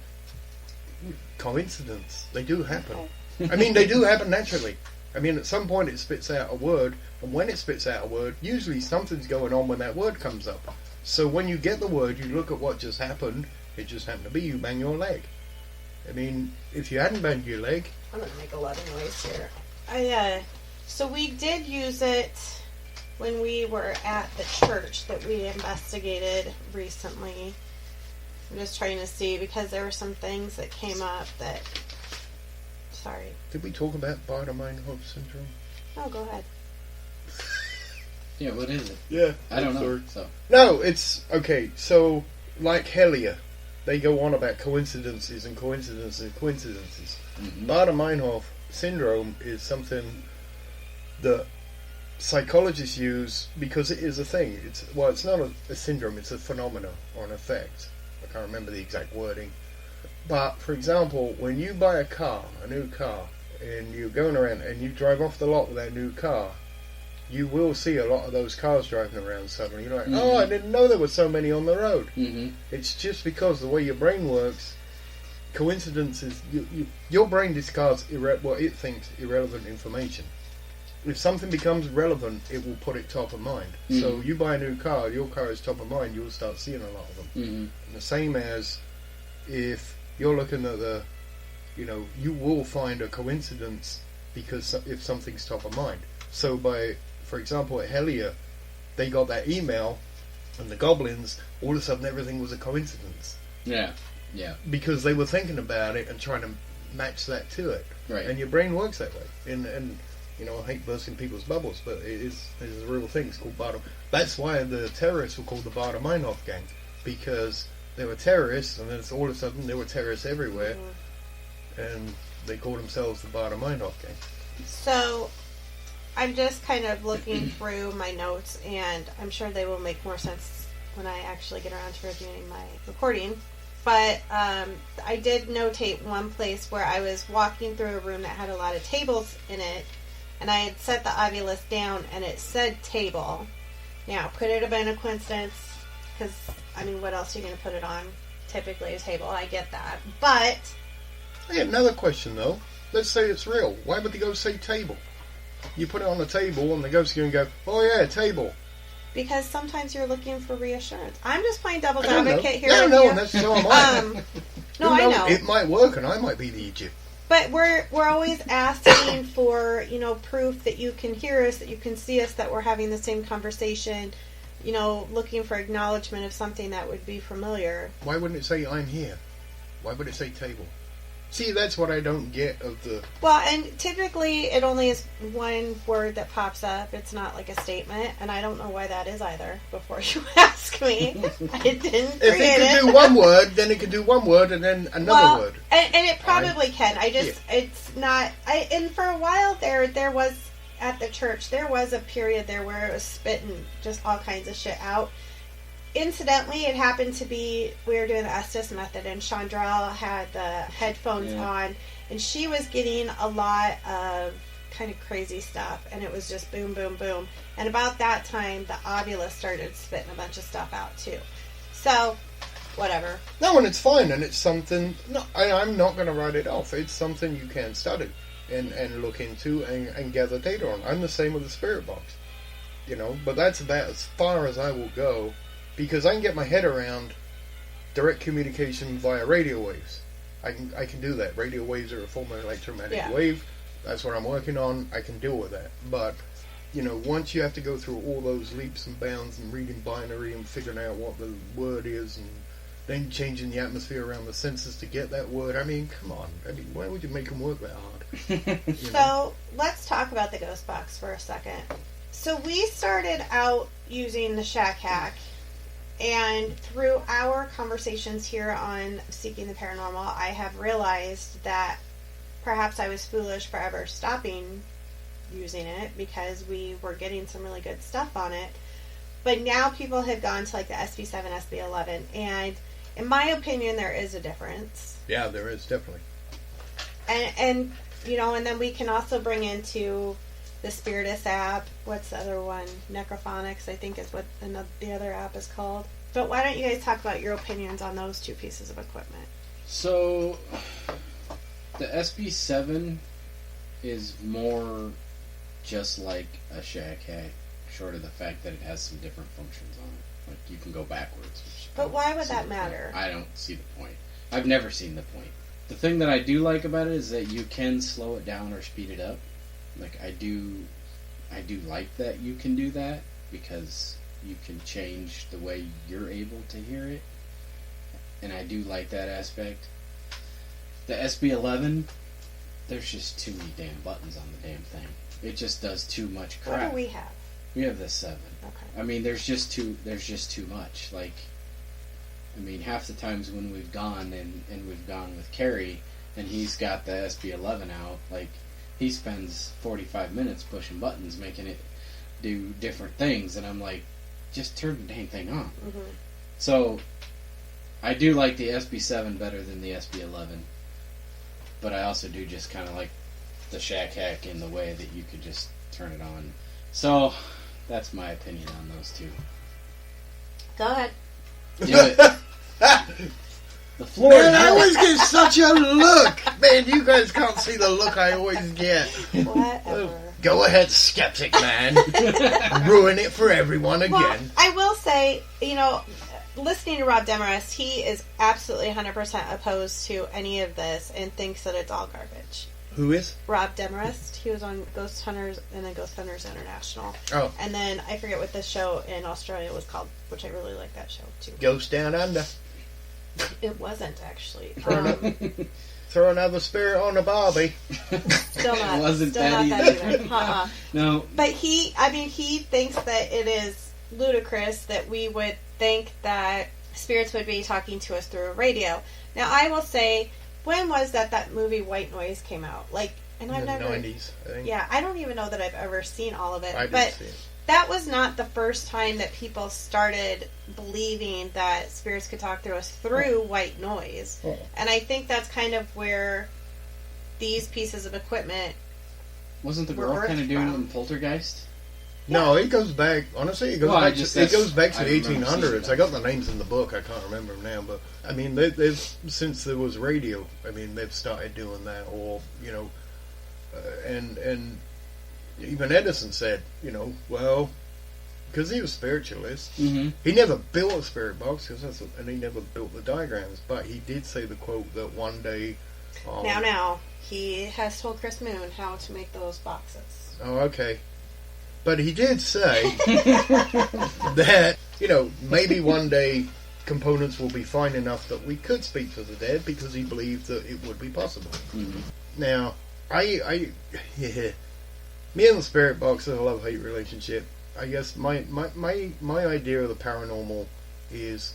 Coincidence. They do happen. Okay. I mean, they do happen naturally. I mean, at some point it spits out a word, and when it spits out a word, usually something's going on when that word comes up. So when you get the word, you look at what just happened. It just happened to be you bang your leg. I mean, if you hadn't banged your leg... I'm going to make a lot of noise here. So we did use it when we were at the church that we investigated recently. I'm just trying to see, because there were some things that came up that... Sorry. Did we talk about Bader-Meinhof syndrome? No, go ahead. Yeah, what is it? Yeah. I don't know. So. No, it's... Okay, so, like Helia, they go on about coincidences and coincidences and coincidences. Mm-hmm. Bader-Meinhof syndrome is something that psychologists use because it is a thing. It's not a syndrome, it's a phenomenon or an effect. I can't remember the exact wording. But, for example, when you buy a new car, and you're going around and you drive off the lot with that new car, you will see a lot of those cars driving around suddenly. You're like, oh, I didn't know there were so many on the road. Mm-hmm. It's just because the way your brain works, coincidences, your brain discards what it thinks irrelevant information. If something becomes relevant, it will put it top of mind. Mm-hmm. So you buy a new car, your car is top of mind, you'll start seeing a lot of them. Mm-hmm. And the same as if you're looking at you will find a coincidence because if something's top of mind. So for example, at Helia, they got that email, and the goblins, all of a sudden everything was a coincidence. Yeah, yeah. Because they were thinking about it and trying to match that to it. Right. And your brain works that way. And I hate bursting people's bubbles, but it's a real thing. It's called Bader. That's why the terrorists were called the Bader-Meinhof gang, because they were terrorists, and then all of a sudden there were terrorists everywhere, and they called themselves the Bader-Meinhof gang. So, I'm just kind of looking through my notes, and I'm sure they will make more sense when I actually get around to reviewing my recording. But I did notate one place where I was walking through a room that had a lot of tables in it, and I had set the Ovilus down, and it said table. Now, could it have been a coincidence? Because, what else are you going to put it on? Typically a table, I get that. But... Hey, another question, though. Let's say it's real. Why would the ghost say table? You put it on the table, and the ghost can go, oh yeah, table. Because sometimes you're looking for reassurance. I'm just playing devil's advocate here. No, and that's so am I. No, I know. It might work, and I might be the Egypt. But we're always asking for, proof that you can hear us, that you can see us, that we're having the same conversation, looking for acknowledgement of something that would be familiar. Why wouldn't it say I'm here? Why would it say table? See, that's what I don't get of the... Well, and typically it only is one word that pops up. It's not like a statement, and I don't know why that is either, before you ask me. I didn't If create it could do one word, then it could do one word and then another word. And it probably can. It's not... and for a while there was, at the church, there was a period there where it was spitting just all kinds of shit out. Incidentally, it happened to be, we were doing the Estes method, and Chandra had the headphones on, and she was getting a lot of kind of crazy stuff, and it was just boom, boom, boom. And about that time, the Ovula started spitting a bunch of stuff out, too. So, whatever. No, and it's fine, and it's something... No, I'm not going to write it off. It's something you can study and look into and gather data on. I'm the same with the spirit box. You know, but that's about as far as I will go. Because I can get my head around direct communication via radio waves. I can do that. Radio waves are a form of electromagnetic wave. That's what I'm working on. I can deal with that. But, you know, once you have to go through all those leaps and bounds and reading binary and figuring out what the word is and then changing the atmosphere around the senses to get that word, I mean, come on. I mean, why would you make them work that hard? So, let's talk about the ghost box for a second. So, we started out using the Shack Hack. And through our conversations here on Seeking the Paranormal, I have realized that perhaps I was foolish for ever stopping using it because we were getting some really good stuff on it. But now people have gone to like the SB7, SB11, and in my opinion, there is a difference. Yeah, there is, definitely. And you know, and then we can also bring into the Spiritus app. What's the other one? Necrophonics, I think is what the other app is called. But why don't you guys talk about your opinions on those two pieces of equipment? So, the SB7 is more just like a Shack Hack, short of the fact that it has some different functions on it. Like, you can go backwards. But why would that matter? I don't see the point. I've never seen the point. The thing that I do like about it is that you can slow it down or speed it up. Like, I do like that you can do that, because you can change the way you're able to hear it. And I do like that aspect. The SB11, there's just too many damn buttons on the damn thing. It just does too much crap. What do we have? We have the 7. Okay. I mean, there's just too much. Like, I mean, half the times when we've gone and we've gone with Kerry, and he's got the SB11 out, like, he spends 45 minutes pushing buttons, making it do different things, and I'm like, just turn the dang thing on. Mm-hmm. So, I do like the SB7 better than the SB11, but I also do just kind of like the Shack Hack in the way that you could just turn it on. So, that's my opinion on those two. Go ahead. Do it. The floor. Man, I always get such a look. Man, you guys can't see the look I always get. Whatever. Go ahead, skeptic man. Ruin it for everyone again. Well, I will say, you know, listening to Rob Demarest, he is absolutely 100% opposed to any of this and thinks that it's all garbage. Who is? Rob Demarest. He was on Ghost Hunters and then Ghost Hunters International. Oh. And then I forget what the show in Australia was called, which I really like that show too. Ghost Down Under. It wasn't actually. Throw another spirit on a Barbie. Still not. It wasn't still that not either. That either. No. But he thinks that it is ludicrous that we would think that spirits would be talking to us through a radio. Now, I will say, when was that movie White Noise came out? Like, and I've never. 90s, I think. Yeah, I don't even know that I've ever seen all of it. I didn't but see it. that was not the first time that people started believing that spirits could talk through us through white noise. Oh. And I think that's kind of where these pieces of equipment... Wasn't the were girl birthed kind of doing it from. in Poltergeist? No, it goes back. Honestly, it goes Well, back. I It goes back to I the remember seeing 1800s. that. I got the names in the book. I can't remember them now, but I mean, they've since there was radio. I mean, they've started doing that, or you know, and even Edison said, you know, well, because he was spiritualist, Mm-hmm. he never built a spirit box, and he never built the diagrams, but he did say the quote that one day. Now, he has told Chris Moon how to make those boxes. Oh, okay. But he did say that, you know, maybe one day components will be fine enough that we could speak to the dead because he believed that it would be possible. Mm-hmm. Now, me and the spirit box is a love-hate relationship. I guess my idea of the paranormal is,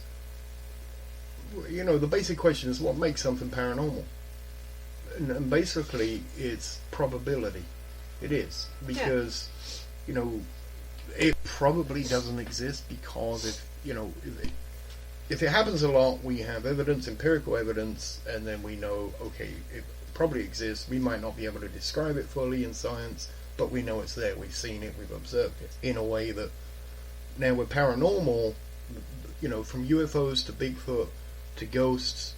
the basic question is what makes something paranormal? And basically, it's probability. It is. Because, it probably doesn't exist because if it happens a lot, we have evidence, empirical evidence, and then we know, okay, it probably exists. We might not be able to describe it fully in science, but we know it's there. We've seen it. We've observed it in a way that now with paranormal, from UFOs to Bigfoot to ghosts,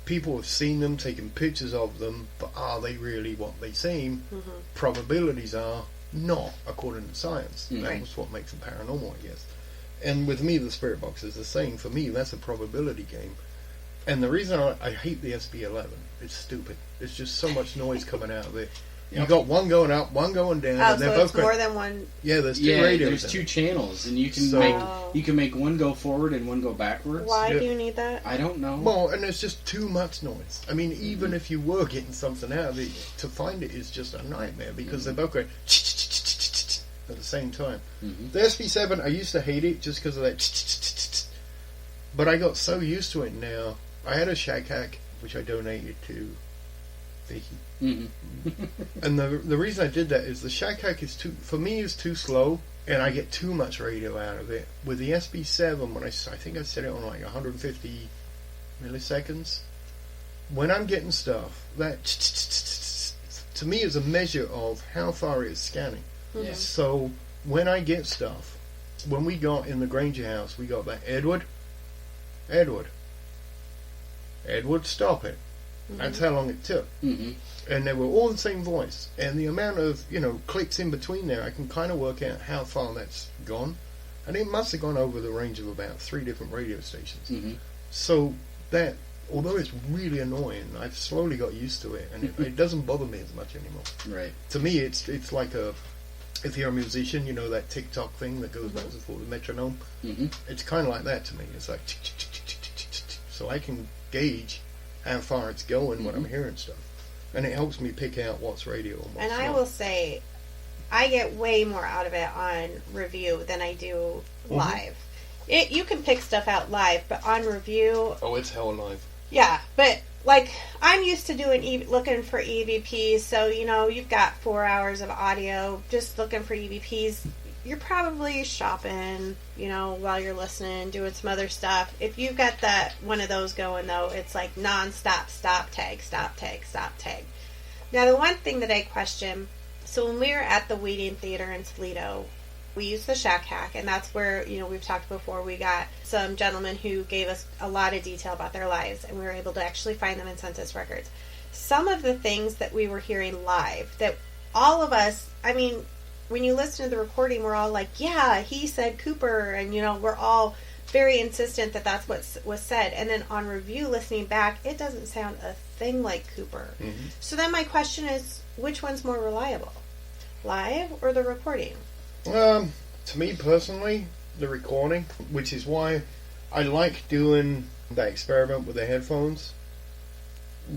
people have seen them, taken pictures of them, but are they really what they seem? Mm-hmm. Probabilities are not, according to science. Mm-hmm. That's what makes them paranormal, I guess. And with me, the spirit box is the same. For me, that's a probability game. And the reason I hate the SB11, it's stupid. There's just so much noise coming out of it. You've got one going up, one going down, and they're both more than one. Yeah, there's two radios. There's two channels, and you can make one go forward and one go backwards. Why do you need that? I don't know. Well, and there's just too much noise. I mean, even if you were getting something out of it, to find it is just a nightmare because they're both going at the same time. Mm-hmm. The SB7, I used to hate it just because of that, but I got so used to it now. I had a shack hack which I donated to Vicky. Mm-hmm. And the reason I did that is the shack hack is too slow, and I get too much radio out of it. With the SB7, when I think I set it on like 150 milliseconds, when I'm getting stuff, that to me is a measure of how far it is scanning. Mm-hmm. So when I get stuff, when we got in the Granger house, we got that Edward, stop it. Mm-hmm. That's how long it took. Mm-hmm. And they were all the same voice. And the amount of, clicks in between there, I can kind of work out how far that's gone. And it must have gone over the range of about 3 different radio stations. Mm-hmm. So that, although it's really annoying, I've slowly got used to it. And it doesn't bother me as much anymore. Right. To me, it's like if you're a musician, that TikTok thing that goes back and forth, the metronome. Mm-hmm. It's kind of like that to me. It's like, so I can gauge how far it's going when I'm hearing stuff. And it helps me pick out what's radio and what's not. I will say, I get way more out of it on review than I do live. You can pick stuff out live, but on review... Oh, it's hell live. Yeah, but, I'm used to looking for EVPs, so, you've got 4 hours of audio just looking for EVPs. You're probably shopping, while you're listening, doing some other stuff. If you've got one of those going, though, it's like non-stop, stop tag. Now, the one thing that I question, so when we were at the Waiting Theater in Toledo, we used the shack hack, and that's where, we've talked before, we got some gentlemen who gave us a lot of detail about their lives, and we were able to actually find them in census records. Some of the things that we were hearing live, that all of us, when you listen to the recording, we're all like, yeah, he said Cooper, and, we're all very insistent that that's what was said. And then on review, listening back, it doesn't sound a thing like Cooper. Mm-hmm. So then my question is, which one's more reliable? Live or the recording? To me personally, the recording, which is why I like doing that experiment with the headphones.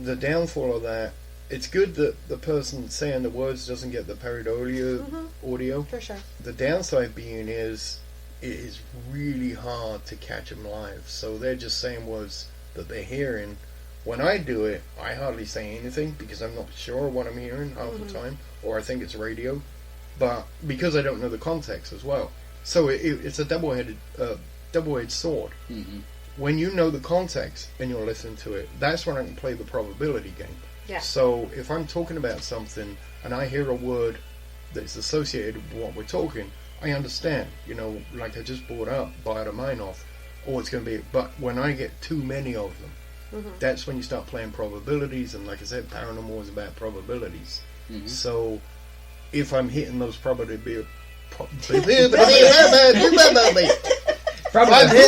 The downfall of that, it's good that the person saying the words doesn't get the pareidolia audio. For sure. The downside being is it is really hard to catch them live. So they're just saying words that they're hearing. When I do it, I hardly say anything because I'm not sure what I'm hearing half the time, or I think it's radio. But because I don't know the context as well. So it's a double-edged sword. Mm-hmm. When you know the context and you're listening to it, that's when I can play the probability game. Yeah. So if I'm talking about something and I hear a word that's associated with what we're talking, I understand. Like I just brought up, bite a mine off, or it's going to be. But when I get too many of them, that's when you start playing probabilities. And like I said, paranormal is about probabilities. Mm-hmm. So if I'm hitting those probabilities, I'm hitting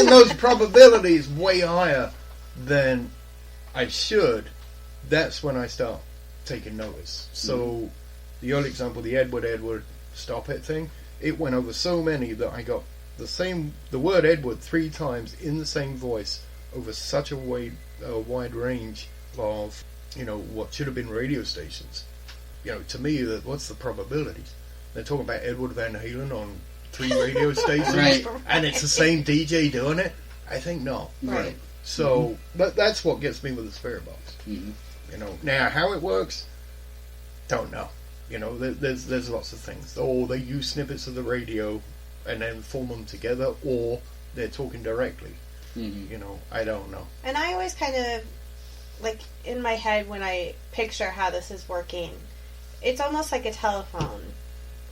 those probabilities way higher than I should, that's when I start taking notice. So the early example, the Edward stop it thing, it went over so many that I got the word Edward 3 times in the same voice over such a wide range of, what should have been radio stations. To me, what's the probabilities? They're talking about Edward Van Halen on 3 radio stations, Right. and it's the same DJ doing it. I think not. Right. So that's what gets me with the spirit box. Mm-hmm. Now how it works, don't know. There's lots of things. Or they use snippets of the radio and then form them together, or they're talking directly. Mm-hmm. I don't know. And I always kind of, like, in my head when I picture how this is working, it's almost like a telephone.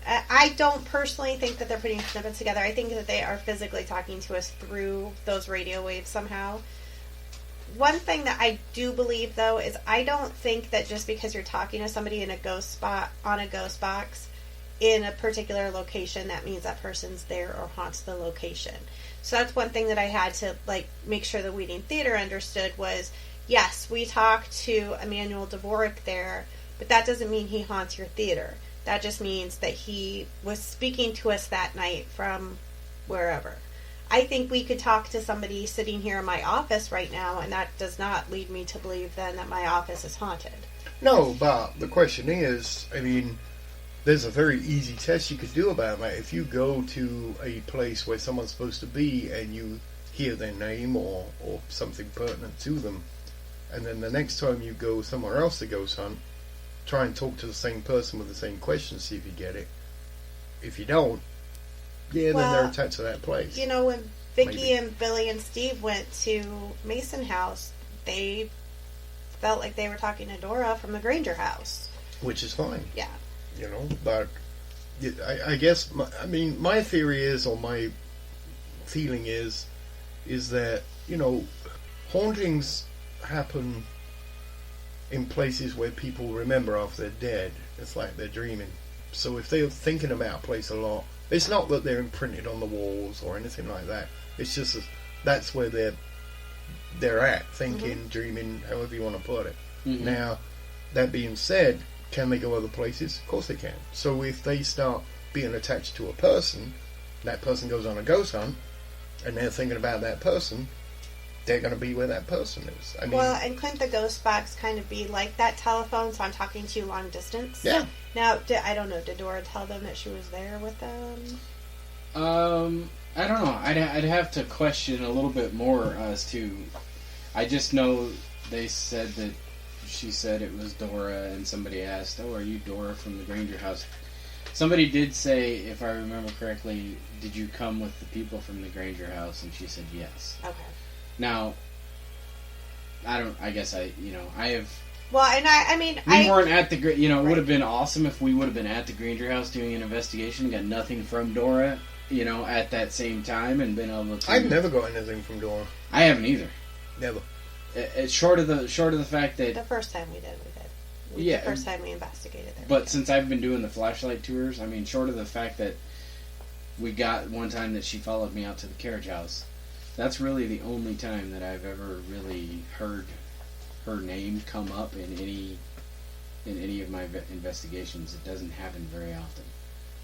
I don't personally think that they're putting snippets together. I think that they are physically talking to us through those radio waves somehow. One thing that I do believe, though, is I don't think that just because you're talking to somebody in a ghost spot, on a ghost box, in a particular location, that means that person's there or haunts the location. So that's one thing that I had to, make sure the Weeding Theater understood was, yes, we talked to Emmanuel Dvorak there, but that doesn't mean he haunts your theater. That just means that he was speaking to us that night from wherever. I think we could talk to somebody sitting here in my office right now, and that does not lead me to believe then that my office is haunted. No, but the question is, there's a very easy test you could do about that. If you go to a place where someone's supposed to be and you hear their name or something pertinent to them, and then the next time you go somewhere else to ghost hunt, try and talk to the same person with the same question, see if you get it. If you don't, then they're attached to that place. When Vicky Maybe. and Billy and Steve went to Mason House, they felt like they were talking to Dora from the Granger house. Which is fine. Yeah. But I guess, my theory is, or my feeling is that, hauntings happen in places where people remember after they're dead. It's like they're dreaming. So if they're thinking about a place a lot, it's not that they're imprinted on the walls or anything like that. It's just that's where they're at, thinking, dreaming, however you want to put it. Mm-hmm. Now, that being said, can they go other places? Of course they can. So if they start being attached to a person, that person goes on a ghost hunt, and they're thinking about that person, they're going to be where that person is. And couldn't the ghost box kind of be like that telephone, so I'm talking to you long distance? Yeah. Now, I don't know, did Dora tell them that she was there with them? I don't know. I'd have to question a little bit more as to... I just know they said that she said it was Dora, and somebody asked, "Oh, are you Dora from the Granger house?" Somebody did say, if I remember correctly, "Did you come with the people from the Granger house?" And she said yes. Okay. Now, I guess I have... Well, and We weren't at the... it would have been awesome if we would have been at the Granger house doing an investigation, got nothing from Dora, at that same time, and been able to... I've never got anything from Dora. I haven't either. Never. It's short of the fact that... The first time we did. Yeah. The first time we investigated there. But since I've been doing the flashlight tours, short of the fact that we got one time that she followed me out to the carriage house, that's really the only time that I've ever really heard her name come up in any of my investigations. It doesn't happen very often.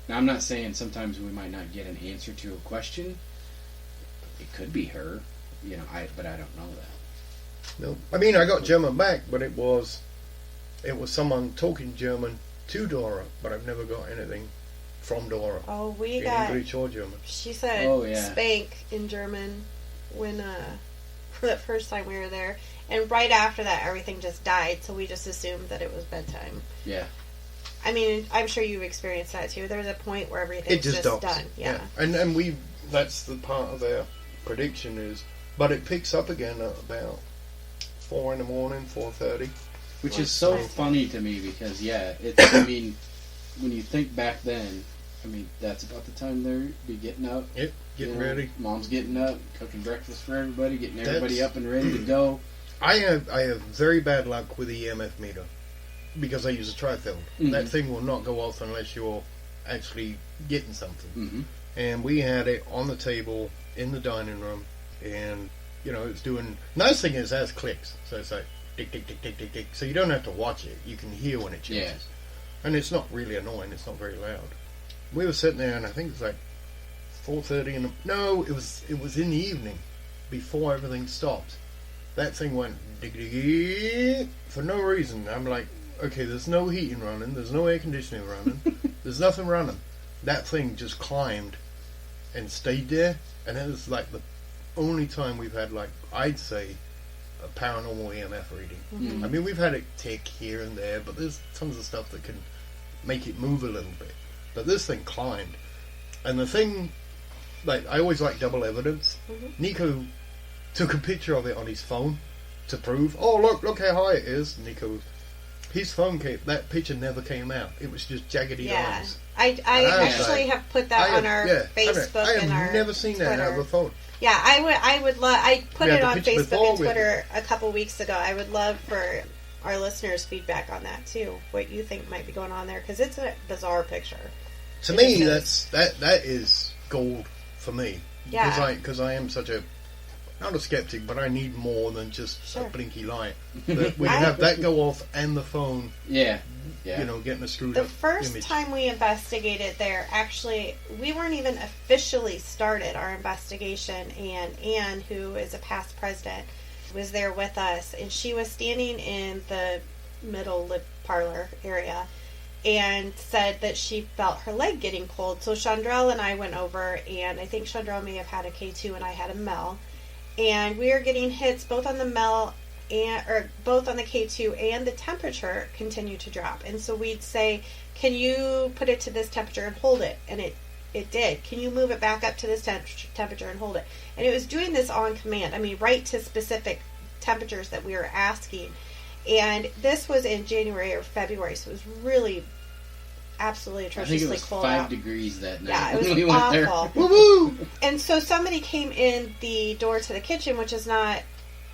Now, I'm not saying sometimes we might not get an answer to a question. It could be her, but I don't know that. No. I got German back, but it was someone talking German to Dora, but I've never got anything from Dora. Oh, we in got... English or German. She said spank in German when that first time we were there. And right after that, everything just died, so we just assumed that it was bedtime. Yeah. I'm sure you've experienced that too. There's a point where everything's just done. Yeah. And that's the part of their prediction is, but it picks up again at about 4 in the morning, 4:30. Which is so funny to me because, it's, when you think back then, that's about the time they'd be getting up. Yep, getting ready. Mom's getting up, cooking breakfast for everybody, getting everybody up and ready to go. I have very bad luck with the EMF meter because I use a trifield. Mm-hmm. That thing will not go off unless you're actually getting something. Mm-hmm. And we had it on the table in the dining room, and it's doing. Nice thing is, it has clicks, so it's like tick tick tick tick tick tick. So you don't have to watch it; you can hear when it changes, and it's not really annoying. It's not very loud. We were sitting there, and I think it's like 4:30 in the... No, it was in the evening, before everything stopped. That thing went dig for no reason. I'm like, okay, there's no heating running, there's no air conditioning running, there's nothing running. That thing just climbed and stayed there, and it was like the only time we've had, like, I'd say, a paranormal EMF reading. Mm-hmm. I mean, we've had it tick here and there, but there's tons of stuff that can make it move a little bit. But this thing climbed. And the thing, like, I always like double evidence. Mm-hmm. Nico took a picture of it on his phone to prove, oh, look how high it is. Nico, his phone that picture never came out. It was just jaggedy lines. I actually have put that on our Facebook and our I have never seen Twitter. that out of a phone. Yeah, I would love. I put it on Facebook and with Twitter a couple weeks ago. I would love for our listeners' feedback on that too. What you think might be going on there, because it's a bizarre picture. To me, that is gold for me. Yeah. Because I am such a, not a skeptic, but I need more than just a blinky light. We have that go off and the phone. Yeah. You know, getting a screwed the up first image. time we investigated there, actually, we weren't even officially started our investigation, and Anne, who is a past president, was there with us, and she was standing in the middle lip parlor area and said that she felt her leg getting cold. So Chandrell and I went over, and I think Chandrell may have had a K2 and I had a Mel, and we were getting hits both on the Mel or both on the K2, and the temperature continued to drop. And so we'd say, can you put it to this temperature and hold it? And it did. Can you move it back up to this temperature and hold it? And it was doing this on command. I mean, right to specific temperatures that we were asking. And this was in January or February, so it was really absolutely atrociously cold out. I think it was 5 degrees that night. Yeah, it was when we went there. awful. Woo-hoo! And so somebody came in the door to the kitchen, which is not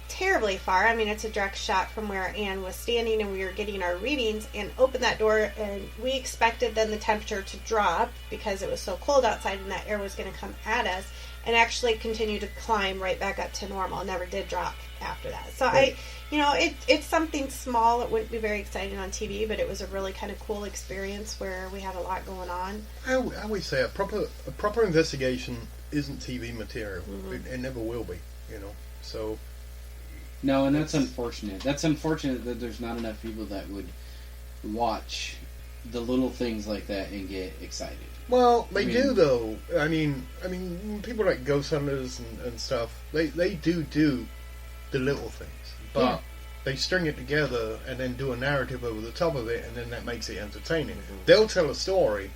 terribly far. I mean, it's a direct shot from where Anne was standing, and we were getting our readings, and opened that door, and we expected then the temperature to drop because it was so cold outside and that air was going to come at us, and actually continue to climb right back up to normal. It never did drop after that. So right. It's something small. It wouldn't be very exciting on TV, but it was a really kind of cool experience where we had a lot going on. I always say a proper investigation isn't TV material. Mm-hmm. It never will be, So no, and that's unfortunate. That's unfortunate that there's not enough people that would watch the little things like that and get excited. Well, they do though. I mean, people like ghost hunters and stuff. They do the little things, but they string it together and then do a narrative over the top of it, and then that makes it entertaining. Mm-hmm. They'll tell a story,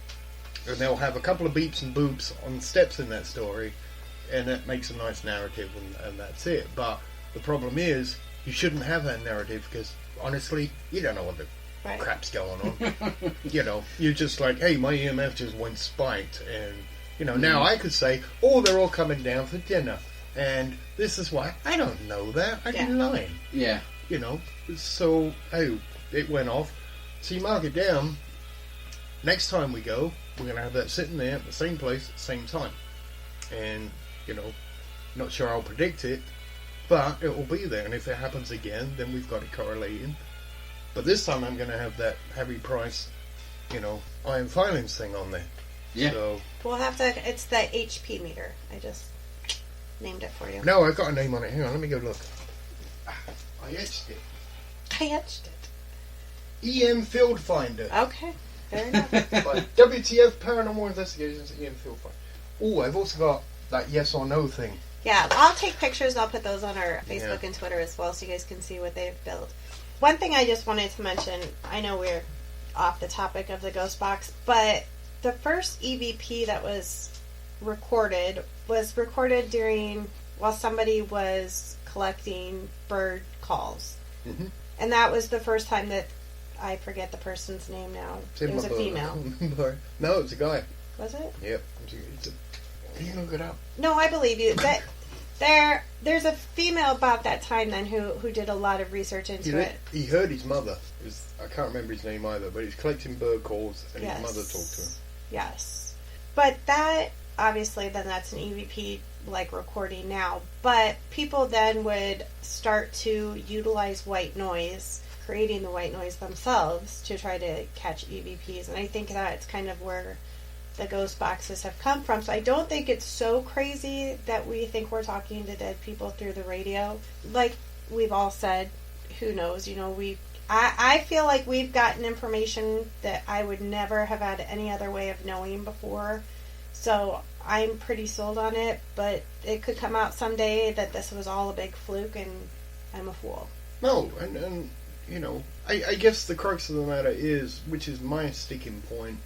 and they'll have a couple of beeps and boops on steps in that story, and that makes a nice narrative, and that's it. But the problem is, you shouldn't have that narrative because, honestly, you don't know what the crap's going on. You're just like, hey, my EMF just went spiked, and, now I could say, oh, they're all coming down for dinner, and this is why. I don't know that. I'd be lying. Yeah. So, hey, it went off. So you mark it down. Next time we go, we're going to have that sitting there at the same place at the same time. And, not sure I'll predict it, but it will be there, and if it happens again, then we've got it correlating. But this time I'm going to have that Harry Price, iron filings thing on there. Yeah. So We'll have to, it's the HP meter. I just named it for you. no, I've got a name on it. Hang on, let me go look. I etched it. I etched it. EM Field Finder. Okay, fair enough. By WTF Paranormal Investigations EM Field Finder. Oh, I've also got that yes or no thing. Yeah, I'll take pictures and I'll put those on our Facebook and Twitter as well so you guys can see what they've built. One thing I just wanted to mention, I know we're off the topic of the ghost box, but the first EVP that was recorded during while somebody was collecting bird calls. Mm-hmm. And that was the first time that, I forget the person's name now. It was a female. No, it's a guy. Was it? Yep. Can you look it up? No, I believe you. There's a female about that time then who did a lot of research into it. He heard his mother. I can't remember his name either, but he's collecting bird calls and his mother talked to him. Yes. But that, obviously, then that's an EVP like recording now. But people then would start to utilize white noise, creating the white noise themselves to try to catch EVPs. And I think that's kind of where the ghost boxes have come from. So I don't think it's so crazy that we think we're talking to dead people through the radio. Like we've all said, who knows? I feel like we've gotten information that I would never have had any other way of knowing before. So I'm pretty sold on it, but it could come out someday that this was all a big fluke and I'm a fool. No, and I guess the crux of the matter is, which is my sticking point,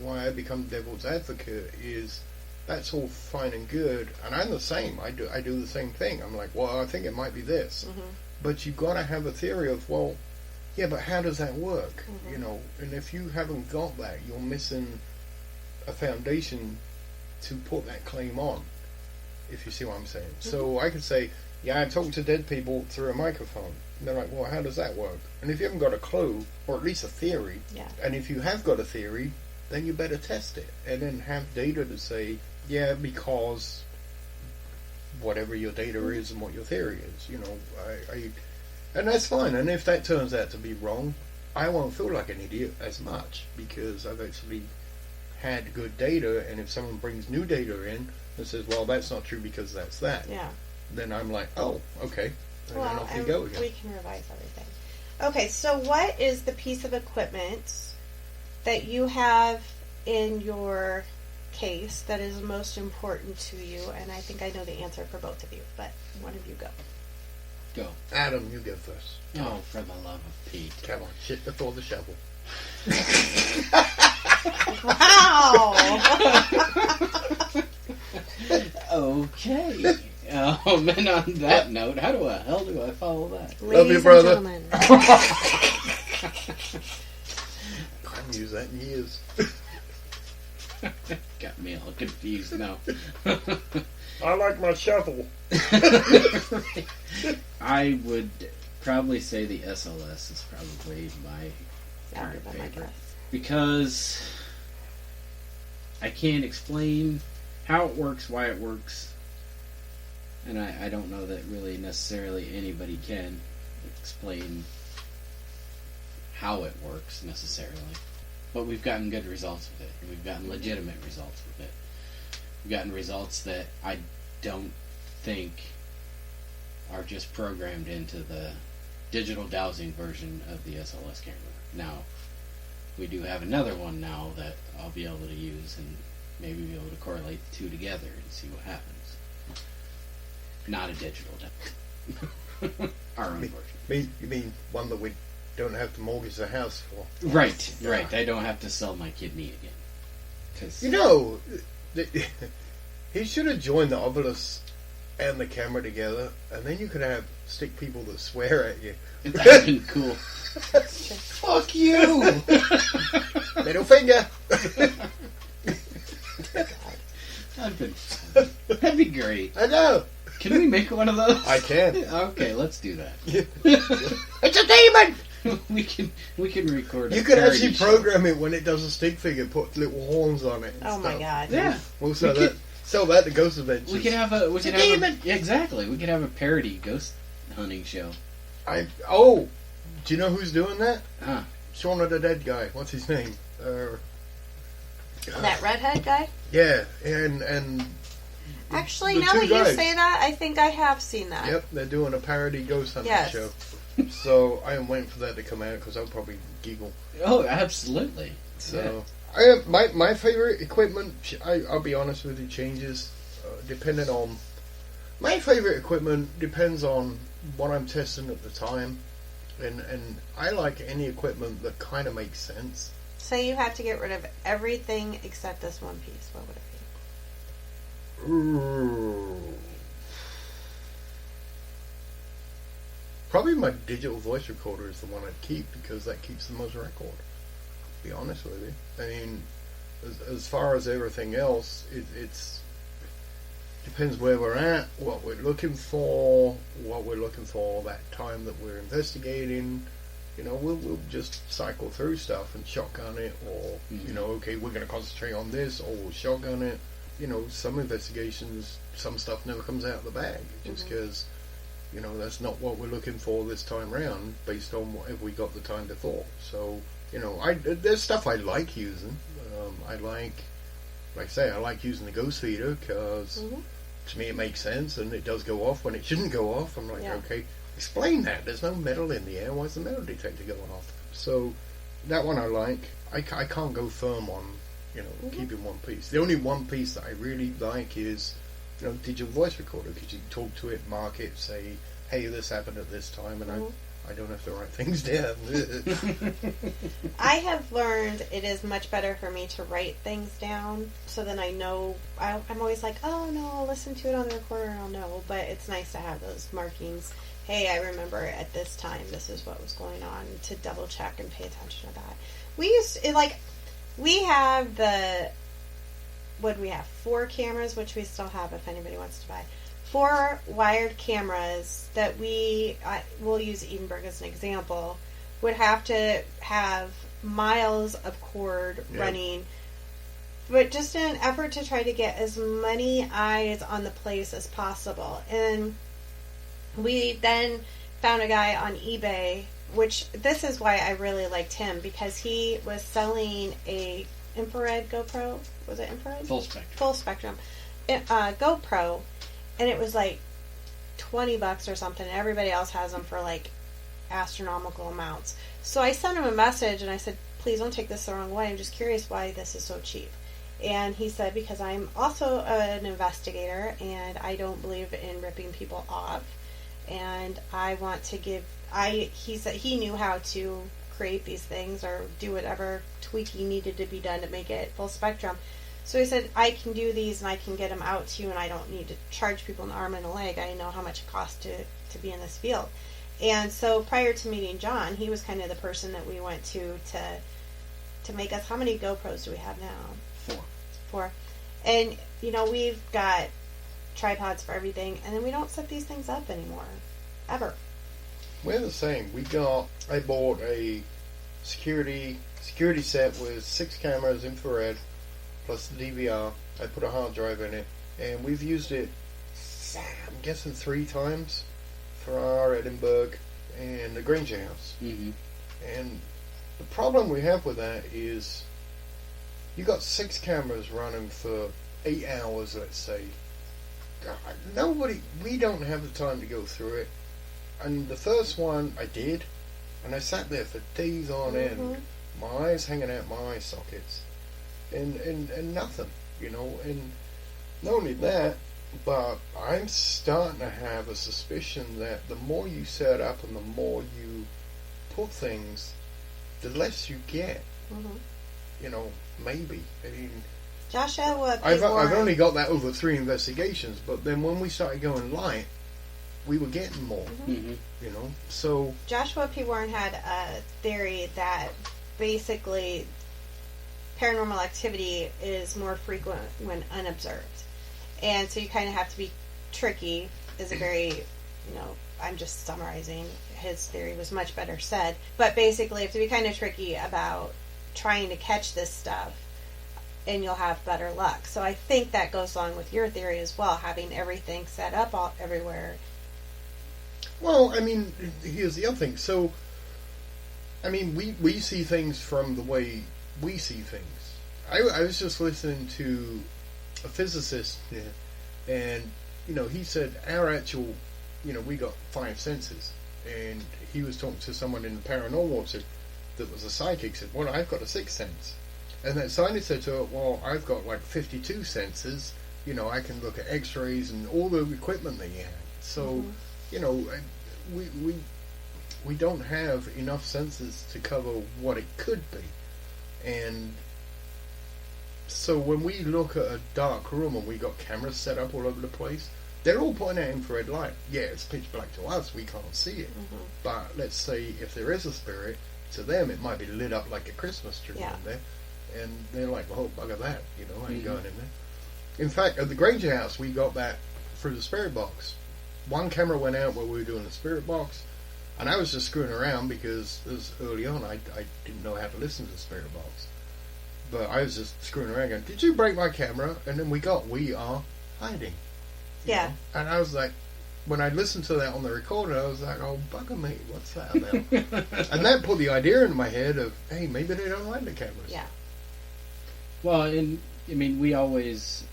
why I become devil's advocate, is that's all fine and good, and I'm the same. I do the same thing. I'm like, well, I think it might be this, but you've got to have a theory of, well, yeah, but how does that work? And if you haven't got that, you're missing a foundation to put that claim on, if you see what I'm saying. So I could say, yeah, I talk to dead people through a microphone. And they're like, well, how does that work? And if you haven't got a clue, or at least a theory, and if you have got a theory, then you better test it. And then have data to say, yeah, because whatever your data is and what your theory is. And that's fine. And if that turns out to be wrong, I won't feel like an idiot as much, because I've actually had good data, and if someone brings new data in and says, well, that's not true because that's that, then I'm like, oh, okay. And then off we go again. We can revise everything. Okay, so what is the piece of equipment that you have in your case that is most important to you? And I think I know the answer for both of you, but one of you go. Go. Adam, you go first. Oh, for the love of Pete. Come on, shit before the shovel. Wow! Okay. And on that note, how the hell do I follow that? Love you, brother. I haven't used that in years. Got me all confused now. I like my shovel. I would probably say the SLS is probably my current favorite. Because I can't explain how it works, why it works. And I don't know that really necessarily anybody can explain how it works necessarily. But we've gotten good results with it. We've gotten legitimate results with it. We've gotten results that I don't think are just programmed into the digital dowsing version of the SLS camera. Now, we do have another one now that I'll be able to use and maybe be able to correlate the two together and see what happens. Not a digital dowsing. Our own version. You mean one that we don't have to mortgage the house for? Right, right. I don't have to sell my kidney again. 'Cause he should have joined the Ovilus and the camera together, and then you could have stick people that swear at you. That'd been cool. Fuck you! Middle finger! That'd be great. I know! Can we make one of those? I can. Okay, let's do that. It's a demon! we can record. You could actually program it when it does a stick figure, put little horns on it. Oh my god! Yeah, we'll sell that to Ghost Adventures. We could have exactly. We could have a parody ghost hunting show. Do you know who's doing that? Shaun of the Dead guy. What's his name? That redhead guy? Yeah, and actually, now that you say that, I think I have seen that. Yep, they're doing a parody ghost hunting show. So I am waiting for that to come out because I'll probably giggle. Oh, absolutely. So yeah. My favorite equipment, I'll be honest with you, changes depending on. My favorite equipment depends on what I'm testing at the time, and I like any equipment that kind of makes sense. Say you had to get rid of everything except this one piece, what would it be? Ooh. Probably my digital voice recorder is the one I'd keep because that keeps the most record. To be honest with you, I mean, as far as everything else, it's depends where we're at, what we're looking for, that time that we're investigating. We'll just cycle through stuff and shotgun it, or okay, we're going to concentrate on this, or we'll shotgun it. Some investigations, some stuff never comes out of the bag just because. That's not what we're looking for this time round, based on whatever we got the time before. So, there's stuff I like using. I like like I say, I like using the ghost feeder because to me it makes sense, and it does go off when it shouldn't go off. I'm like, okay, explain that. There's no metal in the air. Why is the metal detector going off? So that one I like. I can't go firm on, keeping one piece. The only one piece that I really like is, digital voice recorder, because you can talk to it, mark it, say, hey, this happened at this time, and I don't have to write things down. I have learned it is much better for me to write things down, so then I know. I'm always like, oh no, I'll listen to it on the recorder and I'll know, but it's nice to have those markings. Hey, I remember at this time this is what was going on, to double check and pay attention to that. We have what do we have? 4 cameras, which we still have if anybody wants to buy. 4 wired cameras that we'll use Edinburgh as an example, would have to have miles of cord running, but just in an effort to try to get as many eyes on the place as possible. And we then found a guy on eBay, which this is why I really liked him, because he was selling a infrared GoPro. Was it infrared? Full spectrum. Full spectrum. GoPro. And it was like $20 or something. Everybody else has them for like astronomical amounts. So I sent him a message and I said, please don't take this the wrong way. I'm just curious why this is so cheap. And he said, because I'm also an investigator and I don't believe in ripping people off. And I want to he said he knew how to create these things or do whatever tweaking needed to be done to make it full spectrum. So he said, I can do these and I can get them out to you, and I don't need to charge people an arm and a leg. I know how much it costs to be in this field. And so prior to meeting John, he was kind of the person that we went to make us. How many GoPros do we have now? 4. And, we've got tripods for everything, and then we don't set these things up anymore. Ever. We're the same. I bought a security set with 6 cameras, infrared, plus the DVR. I put a hard drive in it, and we've used it, I'm guessing 3 times for our Edinburgh and the Granger house. Mm-hmm. And the problem we have with that is you got 6 cameras running for 8 hours, let's say. God, we don't have the time to go through it. And the first one I did, and I sat there for days on end, my eyes hanging out my eye sockets. And nothing, and not only that, but I'm starting to have a suspicion that the more you set up and the more you put things, the less you get. Maybe. I mean, Joshua I've only got that over 3 investigations, but then when we started going light, we were getting more. So Joshua P. Warren had a theory that basically paranormal activity is more frequent when unobserved. And so you kind of have to be tricky, is a very, I'm just summarizing. His theory was much better said. But basically you have to be kind of tricky about trying to catch this stuff, and you'll have better luck. So I think that goes along with your theory as well, having everything set up everywhere. Well, I mean, here's the other thing. So, I mean, we see things from the way we see things. I was just listening to a physicist, and he said our actual, we got 5 senses, and he was talking to someone in the paranormal that was a psychic. Said, well, I've got a 6th sense, and that scientist said to her, well, I've got like 52 senses. I can look at X-rays and all the equipment that you had. So, we don't have enough senses to cover what it could be. And so when we look at a dark room and we got cameras set up all over the place, they're all pointing out infrared light. Yeah, it's pitch black to us, we can't see it. But let's say if there is a spirit, to them it might be lit up like a Christmas tree in there. And they're like, well, bugger that, I ain't going in there. In fact, at the Granger house, we got that through the spirit box. One camera went out while we were doing the spirit box, and I was just screwing around because it was early on. I didn't know how to listen to the spirit box. But I was just screwing around going, did you break my camera? And then we are hiding. Yeah. And I was like, when I listened to that on the recorder, I was like, oh, bugger me, what's that about? And that put the idea into my head of, hey, maybe they don't like the cameras. Yeah. Well, and I mean, we always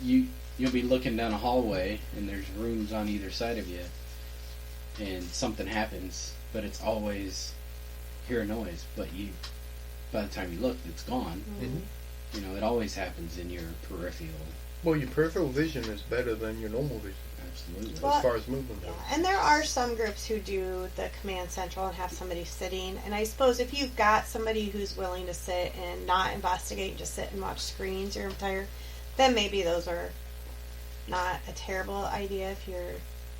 you'll be looking down a hallway and there's rooms on either side of you, and something happens, but it's always hear a noise, but by the time you look, it's gone. Mm-hmm. You know, it always happens in your peripheral. Well, your peripheral vision is better than your normal vision. Absolutely. Well, as far as movement goes. Yeah, and there are some groups who do the command central and have somebody sitting. And I suppose if you've got somebody who's willing to sit and not investigate, just sit and watch screens your entire, then maybe those are not a terrible idea if you're.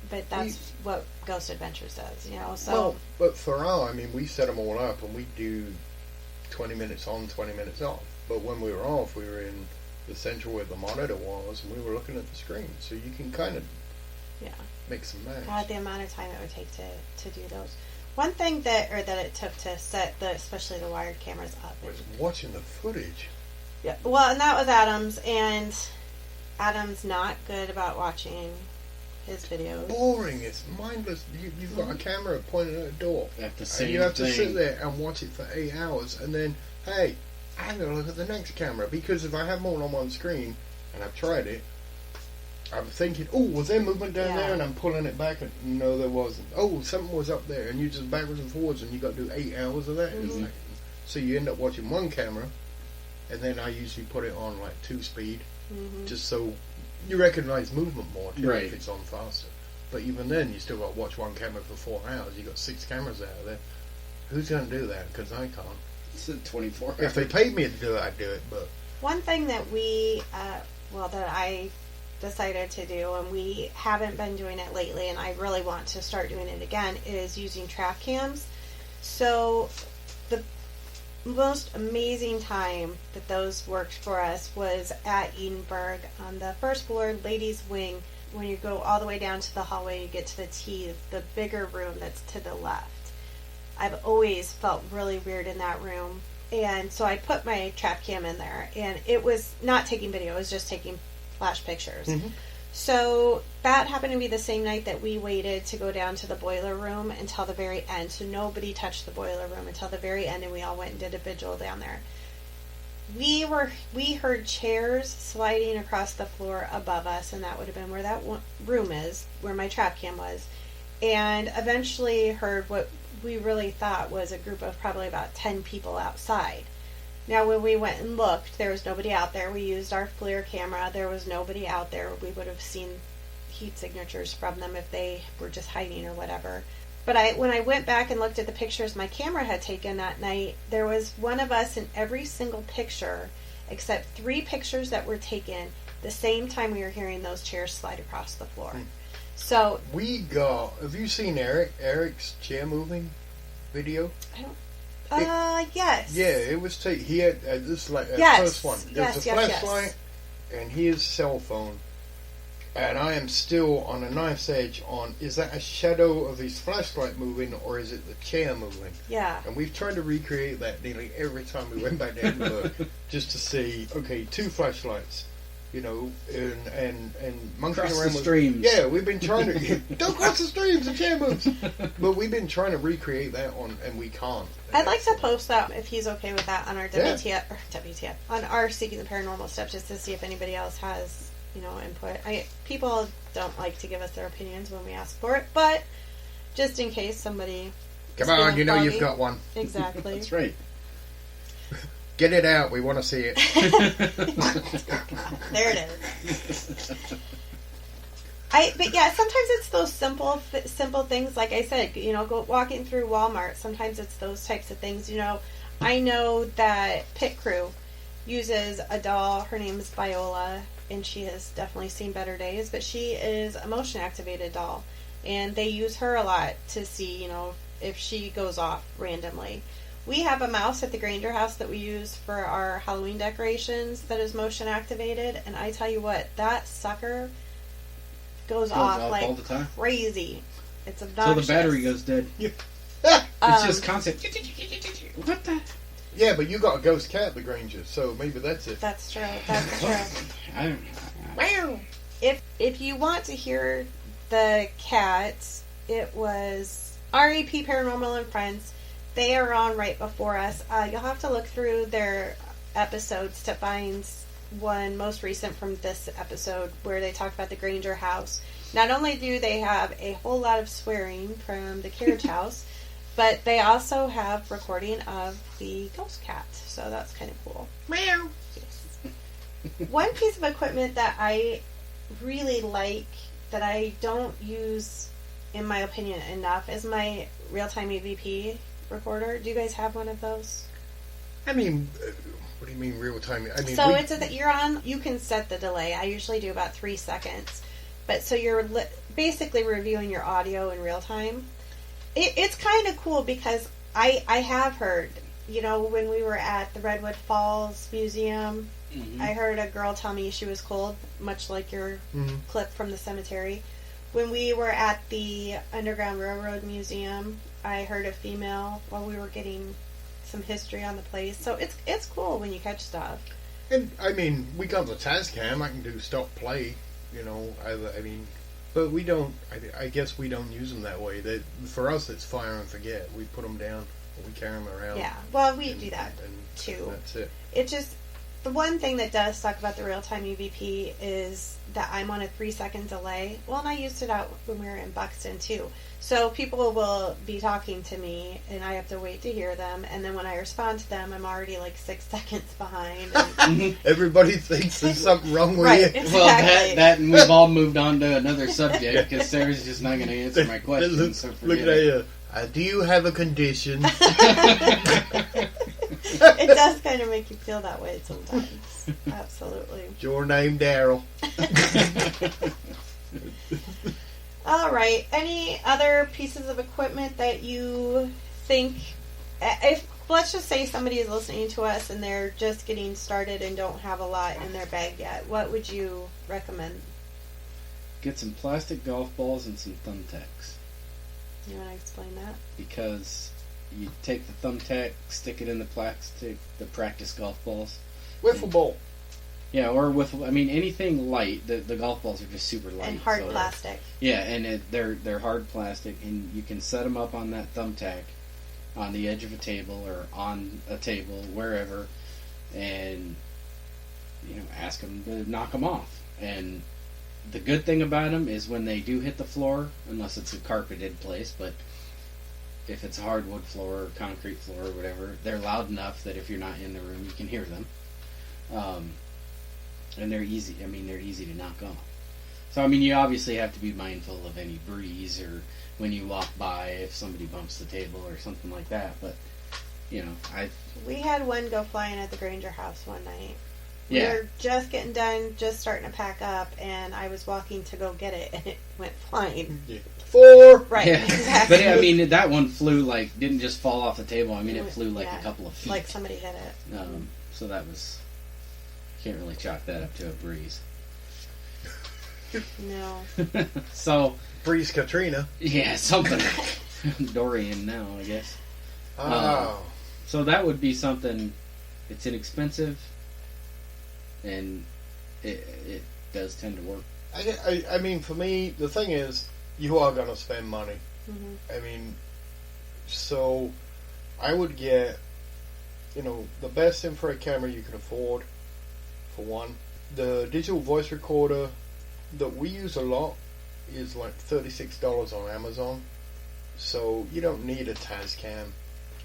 But that's what Ghost Adventures does, you know. So. Well, but for I mean, we set them all up and we do 20 minutes on, 20 minutes off. But when we were off, we were in the central where the monitor was, and we were looking at the screen. So you can kind of mix and match. God, the amount of time it would take to do those. One thing that it took to set especially the wired cameras up was watching the footage. Yeah, well, and that was Adam's, and Adam's not good about watching his videos. Boring. It's mindless. You've got a camera pointed at a door, and you have to sit there and watch it for 8 hours, and then hey, I'm gonna look at the next camera, because if I have more on one screen, and I've tried it, I'm thinking, oh, was there movement down there? And I'm pulling it back, and no, there wasn't. Oh, something was up there, and you just backwards and forwards, and you got to do 8 hours of that. Mm-hmm. So you end up watching one camera, and then I usually put it on like 2-speed, just so you recognize movement more too, if it's on faster. But even then, you still got to watch one camera for 4 hours. You got 6 cameras out of there. Who's going to do that? Because I can't. It's a 24 hours. If they paid me to do it, I'd do it. But one thing that that I decided to do, and we haven't been doing it lately, and I really want to start doing it again, is using trap cams. So the most amazing time that those worked for us was at Edinburgh on the first floor, ladies' wing. When you go all the way down to the hallway, you get to the T, the bigger room that's to the left. I've always felt really weird in that room, and so I put my trap cam in there, and it was not taking video, it was just taking flash pictures. So that happened to be the same night that we waited to go down to the boiler room until the very end. So nobody touched the boiler room until the very end, and we all went and did a vigil down there. We heard chairs sliding across the floor above us, and that would have been where that room is, where my trap cam was. And eventually heard what we really thought was a group of probably about 10 people outside. Now, when we went and looked, there was nobody out there. We used our FLIR camera. There was nobody out there. We would have seen heat signatures from them if they were just hiding or whatever. But when I went back and looked at the pictures my camera had taken that night, there was one of us in every single picture, except 3 pictures that were taken the same time we were hearing those chairs slide across the floor. So have you seen Eric's chair moving video? I don't. Yes. Yeah, it was. He had this yes. first one. There's a flashlight and his cell phone, and I am still on a knife's edge on: is that a shadow of his flashlight moving, or is it the chair moving? Yeah. And we've tried to recreate that nearly every time we went back to Edinburgh, just to see. Okay, 2 flashlights. You know, and monkeying cross around the with streams. Yeah, we've been trying to don't cross the streams. The chair moves. But we've been trying to recreate that and we can't. I'd like to post that if he's okay with that on our WTF on our Seeking the Paranormal stuff, just to see if anybody else has input. People don't like to give us their opinions when we ask for it, but just in case somebody. Come on, you've got one. Exactly. That's right. Get it out. We want to see it. There it is. But yeah, sometimes it's those simple things. Like I said, go walking through Walmart. Sometimes it's those types of things. I know that Pit Crew uses a doll. Her name is Viola, and she has definitely seen better days. But she is a motion activated doll, and they use her a lot to see, if she goes off randomly. We have a mouse at the Granger house that we use for our Halloween decorations that is motion activated, and I tell you what, that sucker goes off like all the time. Crazy. It's obnoxious. Until the battery goes dead. It's just constant. What the? Yeah, but you got a ghost cat at the Granger, so maybe that's it. That's true. That's true. I don't know. If you want to hear the cats, it was REP Paranormal and Friends. They are on right before us. You'll have to look through their episodes to find one most recent from this episode where they talk about the Granger house. Not only do they have a whole lot of swearing from the carriage house, but they also have recording of the ghost cat. So that's kind of cool. Meow. Yes. One piece of equipment that I really like that I don't use, in my opinion, enough is my real-time EVP recorder. Do you guys have one of those? I mean, what do you mean real time? I mean, so you're on. You can set the delay. I usually do about 3 seconds, but so you're basically reviewing your audio in real time. It's kind of cool because I have heard, when we were at the Redwood Falls Museum, I heard a girl tell me she was cold, much like your clip from the cemetery. When we were at the Underground Railroad Museum, I heard a female while we were getting some history on the place. So it's cool when you catch stuff. And I mean, we got the Tascam. I can do stop play. I mean, but we don't. I guess we don't use them that way. For us, it's fire and forget. We put them down, or we carry them around. Yeah, well, we do that too. That's it. It just, the one thing that does suck about the real-time EVP is that I'm on a 3-second delay. Well, and I used it out when we were in Buxton too. So people will be talking to me, and I have to wait to hear them. And then when I respond to them, I'm already like 6 seconds behind. And Everybody thinks there's something wrong with right, you. exactly. Well, that and we've all moved on to another subject because Sarah's just not going to answer my questions. So Look at you. Do you have a condition? It does kind of make you feel that way sometimes. Absolutely. Your name, Daryl. All right. Any other pieces of equipment that you think, if let's just say somebody is listening to us and they're just getting started and don't have a lot in their bag yet, what would you recommend? Get some plastic golf balls and some thumbtacks. You want to explain that? Because you take the thumbtack, stick it in the plastic, the practice golf balls. Wiffle ball. Yeah, or with, anything light. The golf balls are just super light. And hard plastic. Yeah, and they're hard plastic, and you can set them up on that thumbtack on the edge of a table or on a table, wherever, and, ask them to knock them off. And the good thing about them is when they do hit the floor, unless it's a carpeted place, but if it's a hardwood floor or concrete floor or whatever, they're loud enough that if you're not in the room, you can hear them. And they're easy. They're easy to knock off. So, you obviously have to be mindful of any breeze or when you walk by, if somebody bumps the table or something like that. But, We had one go flying at the Granger house one night. Yeah. We were just getting done, just starting to pack up, and I was walking to go get it, and it went flying. Yeah. 4. Right, yeah. exactly. But, that one flew, didn't just fall off the table. It flew, a couple of feet. Like somebody hit it. So that was... Can't really chalk that up to a breeze. No. So... Breeze Katrina. Yeah, something. Dorian now, I guess. Oh. So that would be something... It's inexpensive, and it does tend to work. For me, the thing is, you are going to spend money. Mm-hmm. So I would get, the best infrared camera you can afford, for one. The digital voice recorder that we use a lot is like $36 on Amazon. So you don't need a Tascam.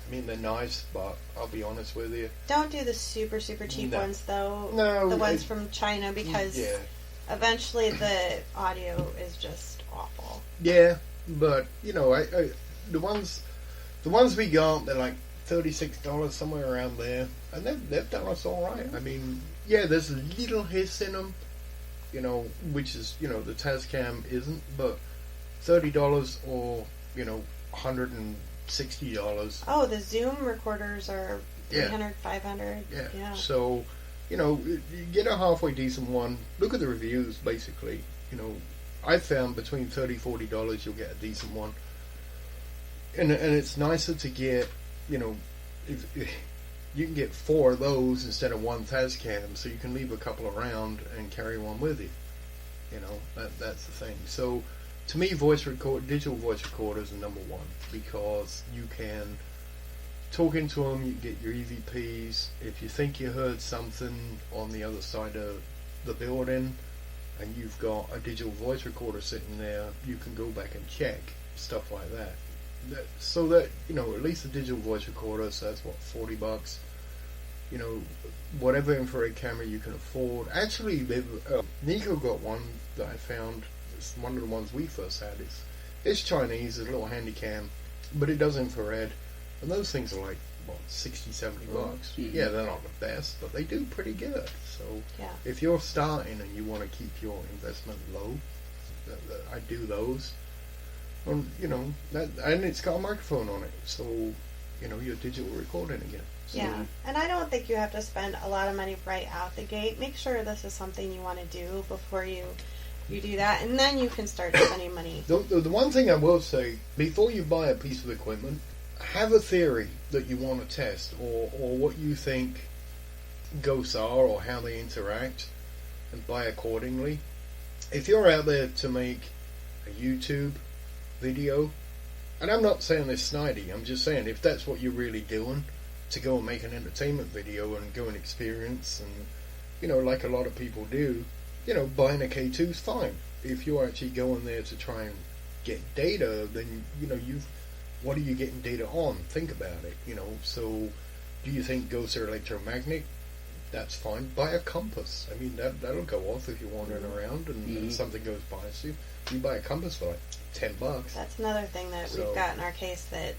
They're nice, but I'll be honest with you. Don't do the super, super cheap ones, though. No. The ones from China, because eventually the audio is just awful. Yeah, but, the ones we got, they're like $36, somewhere around there. And they've done us all right. There's a little hiss in them, which is, the Tascam isn't, but $30 or, $160. Oh, the Zoom recorders are $300, $500. Yeah. So, you get a halfway decent one. Look at the reviews, basically. I found between $30, $40 you'll get a decent one. And it's nicer to get, if you can get 4 of those instead of one Tascam, so you can leave a couple around and carry one with you. That's the thing. So, to me, digital voice recorders are number one, because you can talking to them, you get your EVPs. If you think you heard something on the other side of the building and you've got a digital voice recorder sitting there, you can go back and check stuff like that. So that, at least a digital voice recorder, so that's what, $40. Whatever infrared camera you can afford. Actually, Nico got one that I found. It's one of the ones we first had. It's Chinese, it's a little handy cam, but it does infrared, and those things are like, what, $60, $70. Mm-hmm. Yeah, they're not the best, but they do pretty good. So Yeah. if you're starting and you want to keep your investment low, I do those. And it's got a microphone on it, so you're digital recording again. So, Yeah, and I don't think you have to spend a lot of money right out the gate. Make sure this is something you want to do before you do that, and then you can start spending money. The one thing I will say, before you buy a piece of equipment, have a theory that you want to test, or what you think ghosts are, or how they interact, and buy accordingly. If you're out there to make a YouTube video, and I'm not saying this snidey, I'm just saying if that's what you're really doing, to go and make an entertainment video and go and experience, and like a lot of people do, buying a K2 is fine. If you're actually going there to try and get data, then what are you getting data on? Think about it. So do you think ghosts are electromagnetic? That's fine. Buy a compass. I mean, that'll go off if you're wandering around and something goes by you. You buy a compass for like $10. That's another thing that we've got in our case that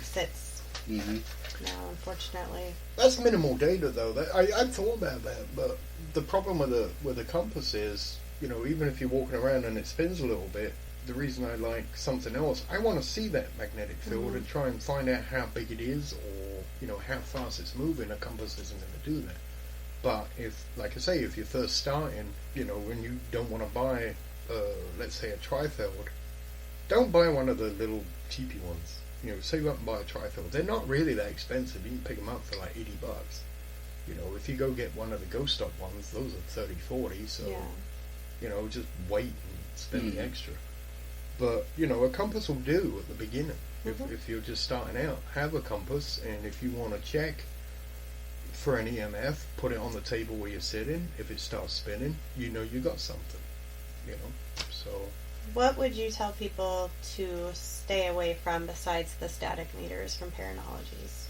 sits now, unfortunately. That's minimal data, though. I thought about that, but the problem with the compass is, even if you're walking around and it spins a little bit, the reason I like something else, I want to see that magnetic field and try and find out how big it is, or how fast it's moving. A compass isn't going to do that. But if, like I say, if you're first starting, and you don't want to buy, let's say, a trifeld, don't buy one of the little cheapy ones. Save up and buy a trifeld. They're not really that expensive. You can pick them up for like $80. If you go get one of the ghost stop ones, those are 30, 40. So, just wait and spend the extra. But, a compass will do at the beginning. If you're just starting out, have a compass, and if you want to check for an EMF, put it on the table where you're sitting. If it starts spinning, you got something. So. What would you tell people to stay away from besides the static meters from Paranologies?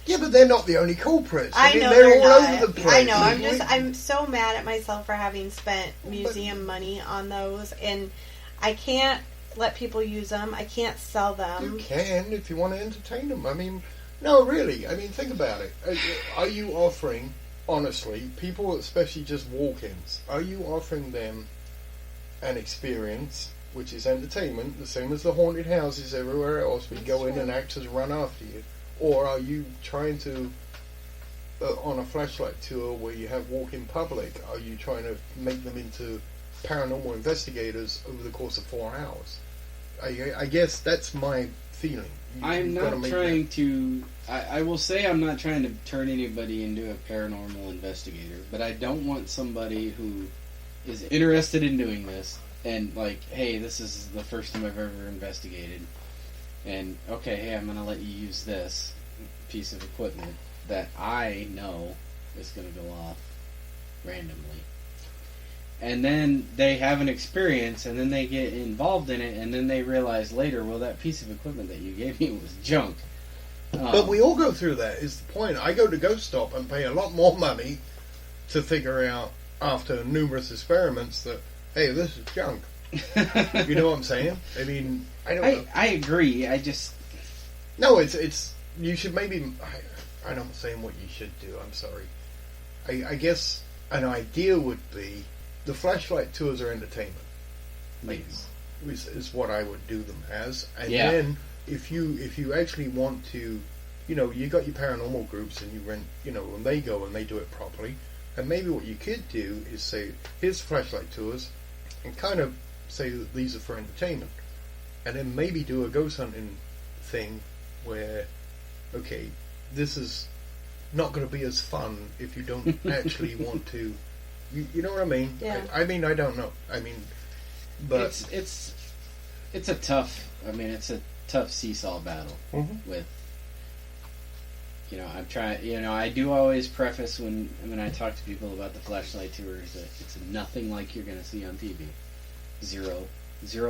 Yeah, but they're not the only culprits. I know they're all not. over the place. I know. I'm so mad at myself for having spent museum money on those, and I can't let people use them. I can't sell them. You can if you want to entertain them. I mean, no, really. I mean, think about it. Are you offering, honestly, people, especially just walk-ins, are you offering them an experience which is entertainment, the same as the haunted houses everywhere else, where you go in and actors run after you? Or are you trying to, on a flashlight tour where you have walk-in public, are you trying to make them into paranormal investigators over the course of 4 hours? I guess that's my feeling. I'm not trying to... I will say I'm not trying to turn anybody into a paranormal investigator, but I don't want somebody who is interested in doing this and like, hey, this is the first time I've ever investigated, and okay, hey, I'm going to let you use this piece of equipment that I know is going to go off randomly. And then they have an experience, and then they get involved in it, and then they realize later, well, that piece of equipment that you gave me was junk. But we all go through that, is the point. I go to Ghost Stop and pay a lot more money to figure out, after numerous experiments, that, hey, this is junk. You know what I'm saying? I mean, I don't know. I agree, I just... No, it's you should maybe... I'm not saying what you should do, I'm sorry. I guess an idea would be, the flashlight tours are entertainment. Maybe. Is what I would do them as. And then, if you actually want to, you got your paranormal groups and you rent, and they go and they do it properly. And maybe what you could do is say, here's flashlight tours, and kind of say that these are for entertainment. And then maybe do a ghost hunting thing where, okay, this is not going to be as fun if you don't actually want to. You know what I mean? Yeah. I mean, I don't know. I mean, but it's a tough tough seesaw battle Mm-hmm. with. I'm trying. I do always preface when I talk to people about the flashlight tours that it's nothing like you're going to see on TV. Zero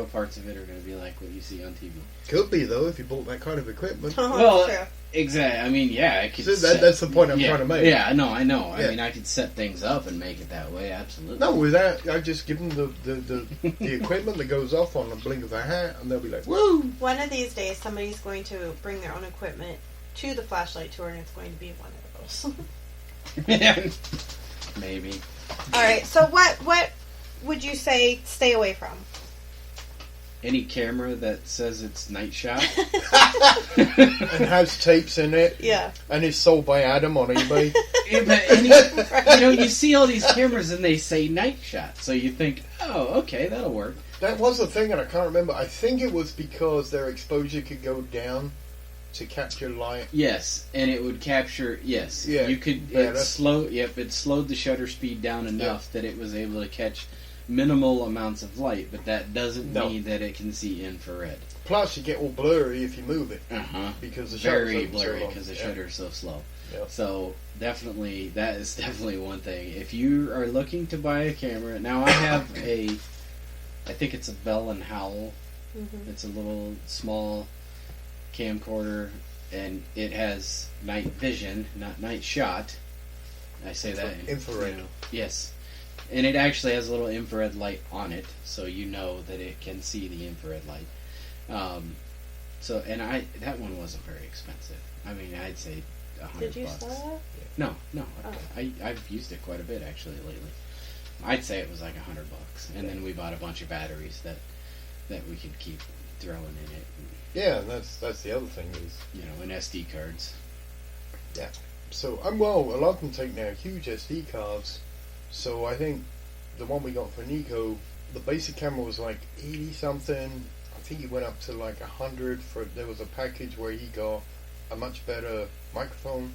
parts of it are going to be like what you see on TV. Could be, though, if you bought that kind of equipment. Oh, that's true. Exactly. I mean, yeah, I could. So that's the point I'm trying to make. Yeah, no, I know. Yeah. I mean, I could set things up and make it that way. Absolutely. No, with that, I just give them the equipment that goes off on the blink of a hat, and they'll be like, "Woo!" One of these days, somebody's going to bring their own equipment to the flashlight tour, and it's going to be one of those. Maybe. All right. So, what would you say stay away from? Any camera that says it's night shot. And has tapes in it. Yeah. And is sold by Adam on eBay. You see all these cameras and they say night shot, so you think, oh, okay, that'll work. That was the thing, and I can't remember. I think it was because their exposure could go down to capture light. Yes, and it would capture. Yes, Yeah, you could. better. It slowed the shutter speed down enough that it was able to catch minimal amounts of light, but that doesn't mean that it can see infrared. Plus, you get all blurry if you move it. Because the shutter's very open so blurry long. because the shutter's so slow. Yeah. So definitely, that is definitely one thing. If you are looking to buy a camera, now I have I think it's a Bell and Howell. Mm-hmm. It's a little small camcorder, and it has night vision, not night shot. I say that Infrared. Yes, and it actually has a little infrared light on it, so you know that it can see the infrared light. That one wasn't very expensive. I mean, I'd say $100. Did you sell that? No. Oh. I've used it quite a bit actually lately. I'd say it was like $100, and then we bought a bunch of batteries that we could keep throwing in it. Yeah, and that's the other thing is... And SD cards. Yeah. So, a lot of them take now huge SD cards. So I think the one we got for Nico, the basic camera was like 80 something. I think he went up to like 100 there was a package where he got a much better microphone,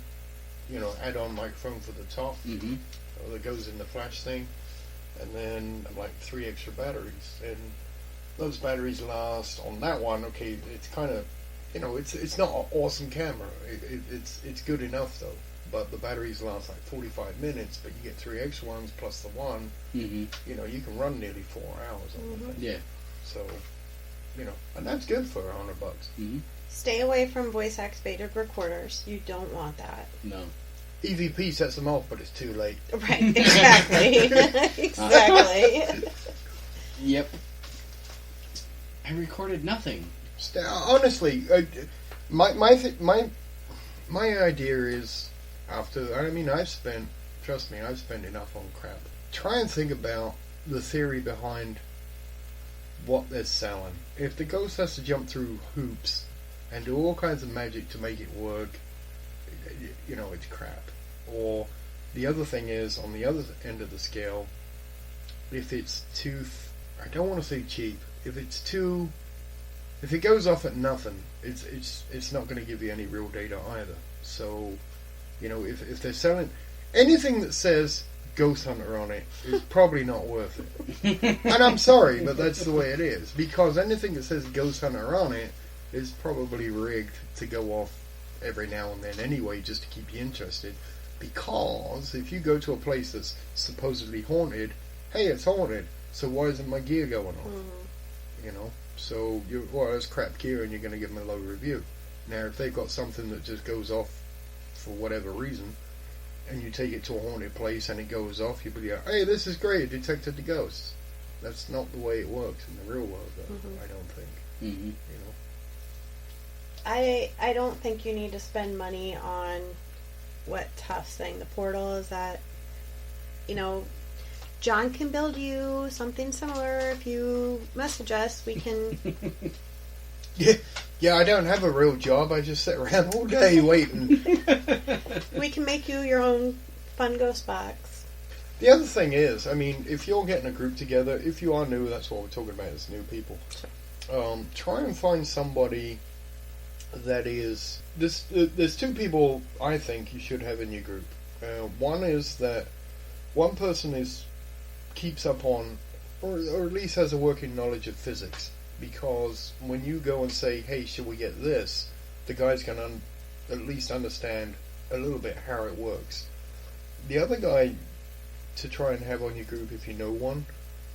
add-on microphone for the top that goes in the flash thing, and then like 3 extra batteries. And those batteries last on that one. Okay, it's kind of, it's not an awesome camera. It's good enough though. But the batteries last like 45 minutes, but you get 3 extra ones plus the one. Mm-hmm. You can run nearly 4 hours on the thing. Yeah. So, and that's good for $100. Mm-hmm. Stay away from voice activated recorders. You don't want that. No. EVP sets them off, but it's too late. Right. Exactly. Exactly. Yep. I recorded nothing. Honestly, my idea is I've spent enough on crap. Try and think about the theory behind what they're selling. If the ghost has to jump through hoops and do all kinds of magic to make it work, it's crap. Or the other thing is, on the other end of the scale, if it's too, I don't want to say cheap, if it goes off at nothing, it's not going to give you any real data either. So, if they're selling anything that says Ghost Hunter on it, is probably not worth it. And I'm sorry, but that's the way it is. Because anything that says Ghost Hunter on it is probably rigged to go off every now and then anyway, just to keep you interested. Because if you go to a place that's supposedly haunted, hey, it's haunted, so why isn't my gear going on? So that's crap gear, and you're going to give them a low review. Now, if they've got something that just goes off for whatever reason, and you take it to a haunted place and it goes off, you'll be like, hey, this is great, it detected the ghosts. That's not the way it works in the real world, though, I don't think. Mm-hmm. I don't think you need to spend money on what Tuff's saying. The portal is that, John can build you something similar. If you message us, we can... Yeah, I don't have a real job. I just sit around all day waiting. We can make you your own fun ghost box. The other thing is, if you're getting a group together, if you are new, that's what we're talking about, is new people. Try and find somebody that is... There's 2 people I think you should have in your group. One is that one person keeps up on, or at least has a working knowledge of physics. because when you go and say, hey, should we get this, the guys can at least understand a little bit how it works. The other guy to try and have on your group, if you know one,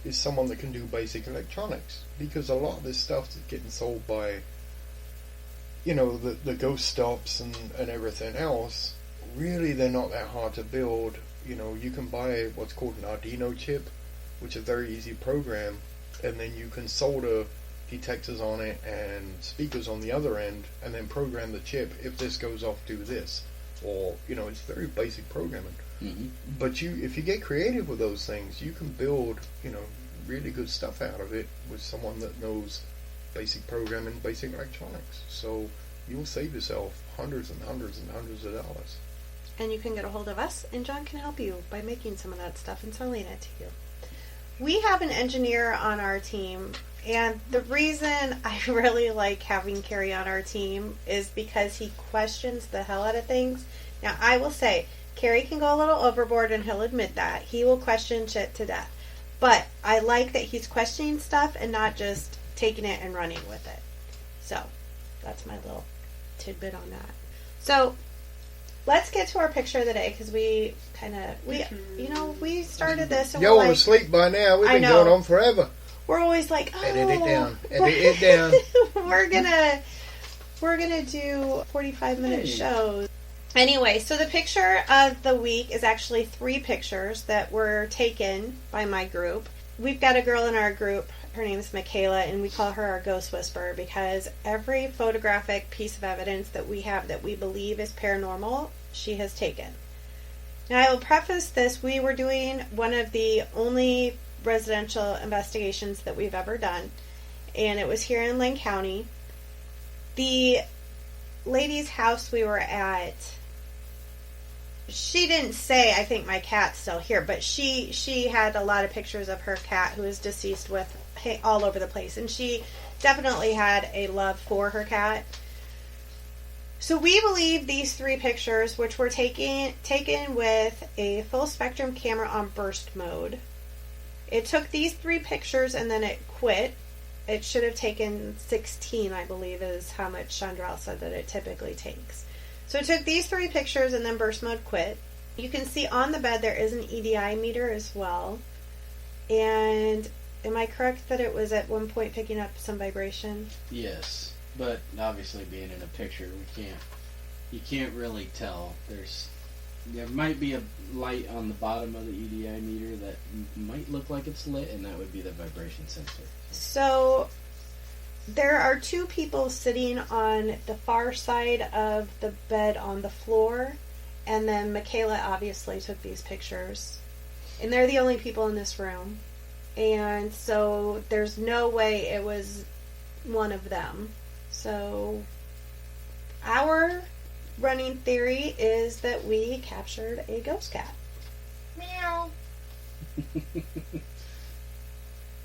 is someone that can do basic electronics, because a lot of this stuff that's getting sold by, you know, the ghost stops and everything else, really they're not that hard to build. You know, you can buy what's called an Arduino chip, which is a very easy program, and then you can solder detectors on it and speakers on the other end, and then program the chip. If this goes off, do this. Or, you know, it's very basic programming. Mm-hmm. But if you get creative with those things, you can build, you know, really good stuff out of it with someone that knows basic programming, basic electronics. So you'll save yourself hundreds and hundreds and hundreds of dollars. And you can get a hold of us, and John can help you by making some of that stuff and selling it to you. We have an engineer on our team, and the reason I really like having Kerry on our team is because he questions the hell out of things. Now, I will say, Kerry can go a little overboard, and he'll admit that. He will question shit to death. But I like that he's questioning stuff and not just taking it and running with it. So, that's my little tidbit on that. So, let's get to our picture of the day, because we started this. And Y'all we're want to sleep by now. We've been going on forever. We're always like, oh. Edit it down. Edit it down. we're gonna do 45-minute shows. Anyway, so the picture of the week is actually 3 pictures that were taken by my group. We've got a girl in our group. Her name is Michaela, and we call her our ghost whisperer because every photographic piece of evidence that we have that we believe is paranormal, she has taken. Now, I will preface this. We were doing one of the only residential investigations that we've ever done, and it was here in Lane County. The lady's house we were at, she didn't say, I think my cat's still here, but she had a lot of pictures of her cat who is deceased with all over the place, and she definitely had a love for her cat. So we believe these 3 pictures, which were taken with a full spectrum camera on burst mode. It took these 3 pictures and then it quit. It should have taken 16, I believe, is how much Chandral said that it typically takes. So it took these 3 pictures and then burst mode quit. You can see on the bed there is an EDI meter as well. And am I correct that it was at one point picking up some vibration? Yes, but obviously being in a picture, you can't really tell. There might be a light on the bottom of the EDI meter that might look like it's lit, and that would be the vibration sensor. So there are 2 people sitting on the far side of the bed on the floor, and then Michaela obviously took these pictures. And they're the only people in this room. And so there's no way it was one of them. So our running theory is that we captured a ghost cat. Meow.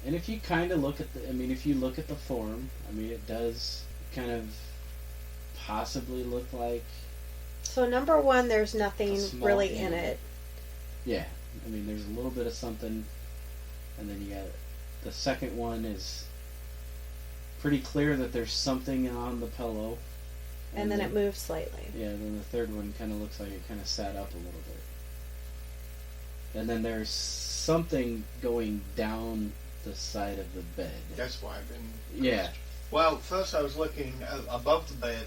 And if you kind of look at if you look at the form, it does kind of possibly look like. So number 1, there's nothing really in it. Yeah, there's a little bit of something, and then you got the second one is pretty clear that there's something on the pillow. And then it moves slightly. Yeah, and then the third one kind of looks like it kind of sat up a little bit. And then there's something going down the side of the bed. That's why I've been... Yeah. Well, first I was looking above the bed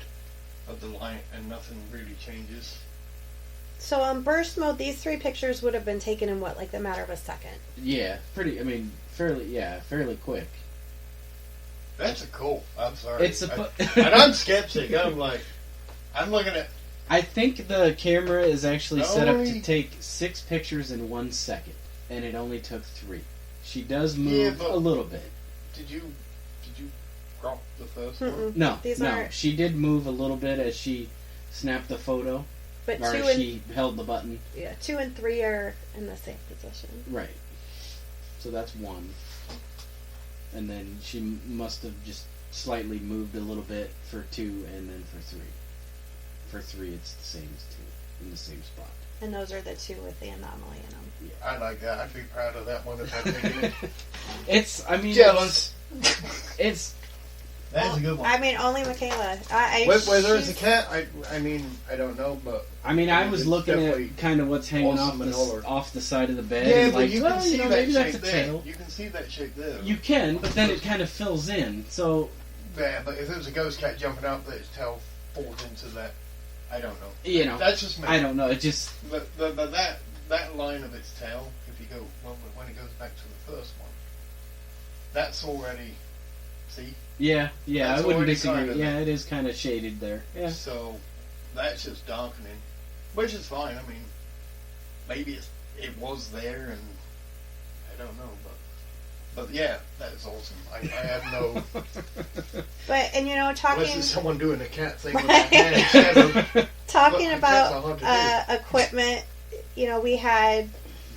of the light, and nothing really changes. So on burst mode, these 3 pictures would have been taken in what, like the matter of a second? Yeah, fairly quick. That's cool. I'm sorry. And I'm skeptic. I'm looking at... I think the camera is actually set up to take 6 pictures in 1 second, and it only took 3. She does move a little bit. Did you crop the first one? No. She did move a little bit as she snapped the photo. But she held the button. Yeah, 2 and 3 are in the same position. Right. So that's 1. And then she must have just slightly moved a little bit for 2, and then for 3. For 3, it's the same as 2, in the same spot. And those are the 2 with the anomaly in them. Yeah. I like that. I'd be proud of that one if I'd taken it. It's, jealous. It's That is a good one. I mean, only Michaela. Whether it's a cat, I mean, I don't know, but... I mean, I was it's looking definitely at kind of what's hanging awesome off the side of the bed. Yeah, and but like, you well, can see that maybe that's shape a there. tail. You can see that shape there. You can, but then it kind of fills in. So Yeah, but if it was a ghost cat jumping up, that its tail falls into that, I don't know. you know, That's just me. I don't know. It just But that line of its tail, if you go when it goes back to the first one, that's already see. yeah. That's I wouldn't already disagree. kind of Yeah, it is kind of shaded there. Yeah. So that's just darkening, which is fine. I mean, maybe it was there, and I don't know, but yeah, that is awesome. I have no. But and Unless talking it's someone doing a cat thing with their hand shadow. talking But about cats are hard to equipment, we had,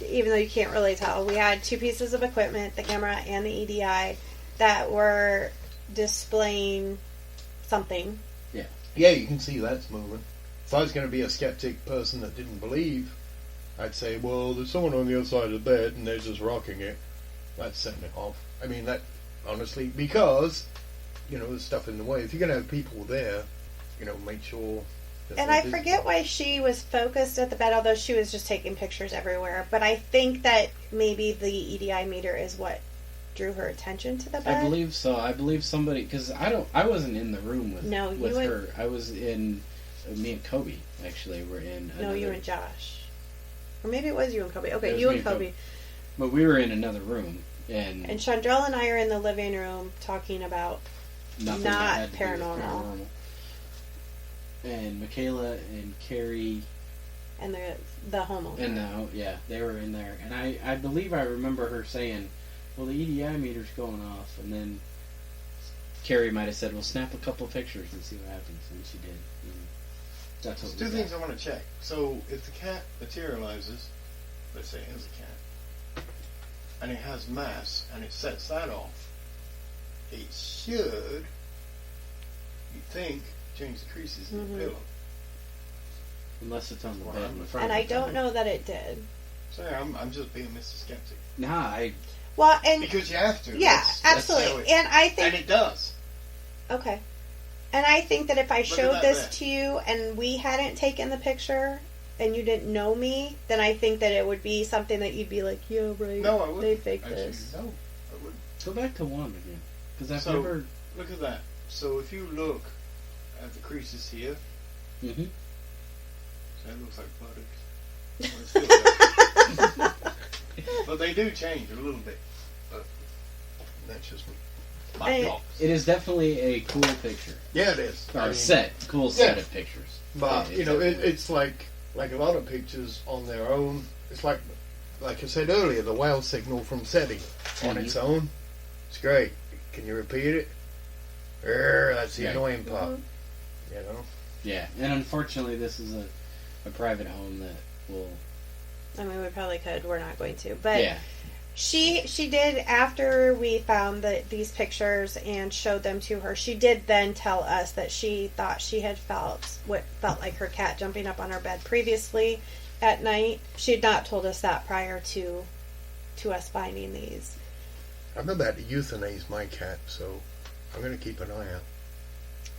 even though you can't really tell, we had two pieces of equipment, the camera and the EDI, that were displaying something. Yeah, you can see that's moving. If I was going to be a skeptic person that didn't believe, I'd say, well, there's someone on the other side of the bed and they're just rocking it. That's setting it off. I mean, that, honestly, because, there's stuff in the way. If you're going to have people there, make sure... And I forget why she was focused at the bed, although she was just taking pictures everywhere. But I think that maybe the EDI meter is what drew her attention to the bed. I believe so. I believe somebody, because I wasn't in the room with you her. I was in. Me and Kobe actually were in. No, you and Josh, or maybe it was you and Kobe. Okay, It was you me and Kobe. But we were in another room, and Chandrell and I are in the living room talking about nothing not that had to do with paranormal. And Michaela and Carrie and the homeowner. and they were in there, and I believe I remember her saying, "Well, the EDI meter's going off," and then Carrie might have said, "Well, snap a couple pictures and see what happens," and she did. And that's what There's two things I want to check. So, if the cat materializes, let's say it is a cat, and it has mass, and it sets that off, it should, you think, change the creases in the pillow. Unless it's on the Well, bed in the front. And I don't know that it did. Sorry, I'm just being Mr. Skeptic. Well, and Because you have to. yeah, That's absolutely. how And I think and it does. okay. And I think that if I at showed that this bed. to you and we hadn't taken the picture and you didn't know me, then I think that it would be something that you'd be like, "Yeah, right. No, I wouldn't. They faked Actually, this." no, I wouldn't. Go back to one again, because I've So- never. Look at that. So if you look at the creases here, Mm-hmm. so it looks like buttocks. Well, it's still but they do change a little bit. But that's just my And- thoughts. It is definitely a cool picture. Yeah, it is. Or I mean, cool set yeah. of pictures. But Yeah, definitely. it's like a lot of pictures on their own. It's like I said earlier, the whale signal from SETI on its own. It's great. Can you repeat it? That's the Yeah. annoying part. Yeah, and unfortunately, this is a private home that will. I mean, we probably could. We're not going to. But Yeah. she did, after we found these pictures and showed them to her, she did then tell us that she thought she had felt what felt like her cat jumping up on her bed previously at night. She had not told us that prior to us finding these. I'm about to euthanize my cat, so I'm going to keep an eye out.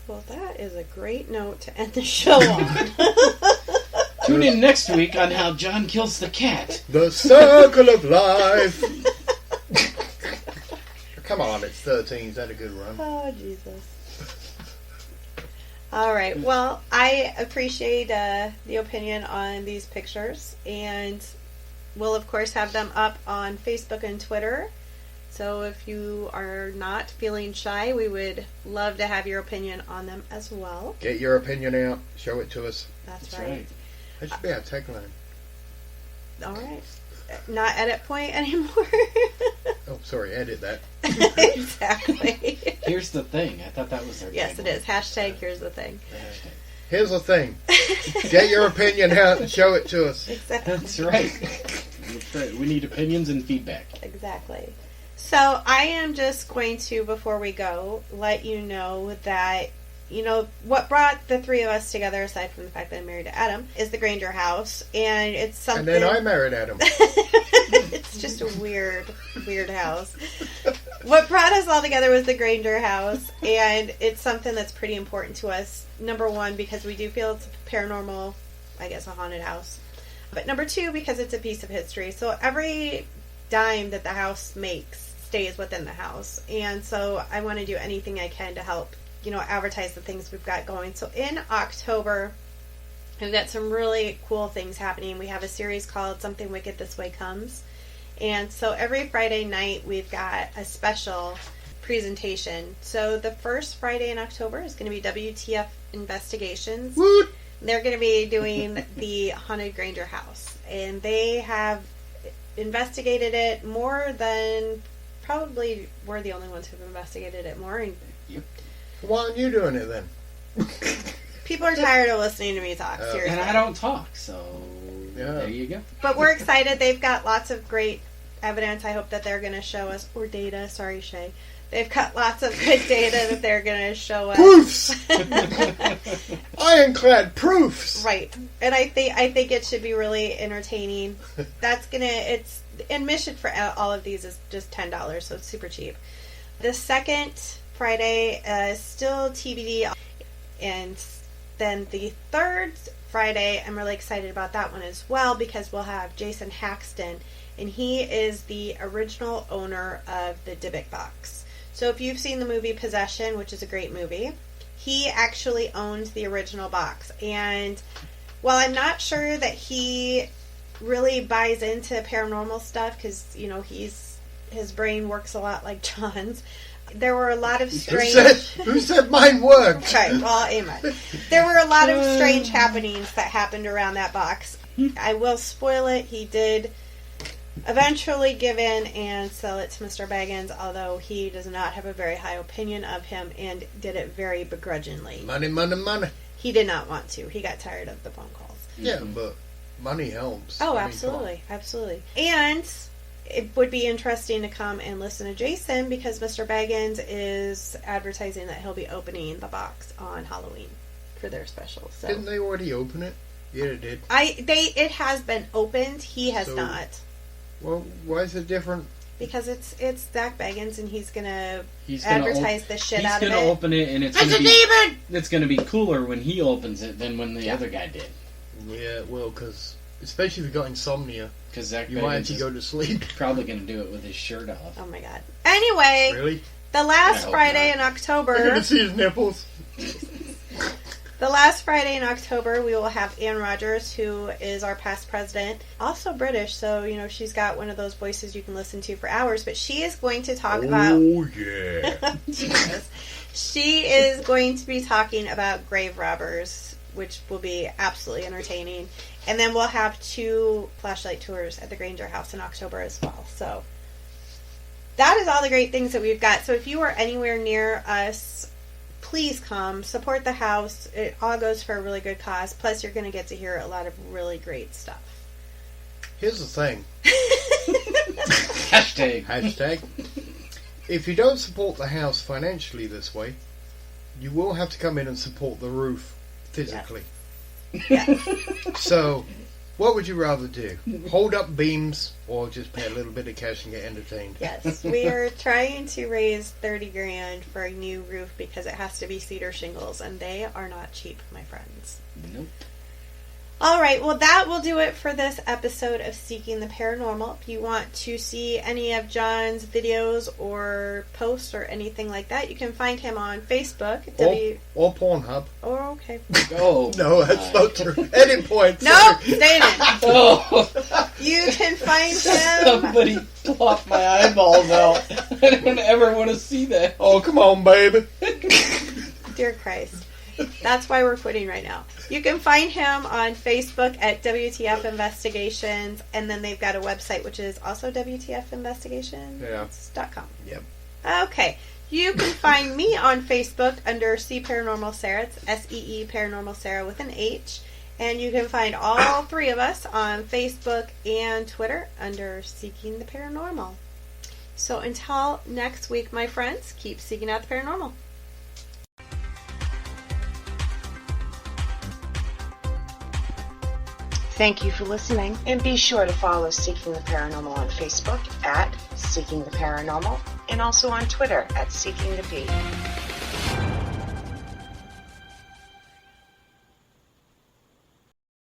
Well, that is a great note to end the show on. Tune in next week on how John kills the cat. The circle of life. Come on, it's 13. Is that a good run? Oh, Jesus. All right. Well, I appreciate the opinion on these pictures, and we'll, of course, have them up on Facebook and Twitter. So if you are not feeling shy, we would love to have your opinion on them as well. Get your opinion out. Show it to us. That's right. That should be our tagline. All right. Not edit point anymore. Oh, sorry. Edit that. Exactly. Here's the thing. I thought that was their Yes, it tagline. is. Hashtag here's the thing. Here's the thing. Get your opinion out and show it to us. Exactly. That's right. That's right. We need opinions and feedback. Exactly. So I am just going to, before we go, let you know that, what brought the three of us together, aside from the fact that I'm married to Adam, is the Granger house. And it's something... And then I married Adam. It's just a weird house. What brought us all together was the Granger house, and it's something that's pretty important to us. Number one, because we do feel it's paranormal, I guess a haunted house. But number two, because it's a piece of history. So every dime that the house makes stays within the house. And so I want to do anything I can to help, advertise the things we've got going. So in October, we've got some really cool things happening. We have a series called Something Wicked This Way Comes. And so every Friday night, we've got a special presentation. So the first Friday in October is going to be WTF Investigations. Woot! They're going to be doing the Haunted Granger house. And they have investigated it more than, probably we're the only ones who've investigated it more. And Why aren't you doing it then? people are tired of listening to me talk, seriously. And I don't talk, so there you go. But we're excited. They've got lots of great evidence. I hope that they're going to show us, or data, sorry, Shay. They've got lots of good data that they're going to show us. Proofs! Ironclad proofs! Right. And I think it should be really entertaining. It's admission for all of these is just $10, so it's super cheap. The second Friday is still TBD, and then the third Friday, I'm really excited about that one as well, because we'll have Jason Haxton, and he is the original owner of the Dybbuk box. So if you've seen the movie Possession, which is a great movie, he actually owns the original box. And while I'm not sure that he really buys into paranormal stuff, because, his brain works a lot like John's, there were a lot of strange... Who said mine worked? Right, well, amen. There were a lot of strange happenings that happened around that box. I will spoil it. He did eventually give in and sell it to Mr. Baggins, although he does not have a very high opinion of him and did it very begrudgingly. Money, money, money. He did not want to. He got tired of the phone calls. Yeah, but money helps. Oh, absolutely. Absolutely. And it would be interesting to come and listen to Jason, because Mr. Baggins is advertising that he'll be opening the box on Halloween for their special. So didn't they already open it? Yeah, it did. It has been opened. He has not. Well, why is it different? Because it's Zach Baggins, and he's gonna advertise the shit out of it. He's gonna open it, and it's gonna be cooler when he opens it than when the other guy did. Yeah, well, because especially if you got insomnia, because Zach you might actually go to sleep. Probably gonna do it with his shirt off. Oh my god! Anyway, really, the last Friday in October. I'm gonna see his nipples. The last Friday in October, we will have Anne Rogers, who is our past president, also British, so, she's got one of those voices you can listen to for hours, but she is going to talk about... Oh, yeah. She is going to be talking about grave robbers, which will be absolutely entertaining. And then we'll have 2 flashlight tours at the Granger house in October as well. So that is all the great things that we've got. So if you are anywhere near us, please come, support the house. It all goes for a really good cause. Plus, you're going to get to hear a lot of really great stuff. Here's the thing. Hashtag. If you don't support the house financially this way, you will have to come in and support the roof physically. Yes. So, what would you rather do? Hold up beams or just pay a little bit of cash and get entertained? Yes, we are trying to raise $30,000 for a new roof because it has to be cedar shingles, and they are not cheap, my friends. Nope. All right, well, that will do it for this episode of Seeking the Paranormal. If you want to see any of John's videos or posts or anything like that, you can find him on Facebook. Or Pornhub. Oh, okay. Oh. No, that's not true. Edit points. Nope, stay in it. Oh. You can find him. Somebody plopped my eyeballs out. I don't ever want to see that. Oh, come on, baby. Dear Christ. That's why we're quitting right now. You can find him on Facebook at WTF Investigations, and then they've got a website which is also WTFinvestigations.com. Yep. Okay. You can find me on Facebook under See Paranormal Sarah. It's SEE Paranormal Sarah with an H. And you can find all 3 of us on Facebook and Twitter under Seeking the Paranormal. So until next week, my friends, keep seeking out the paranormal. Thank you for listening, and be sure to follow Seeking the Paranormal on Facebook at Seeking the Paranormal, and also on Twitter at Seeking the P.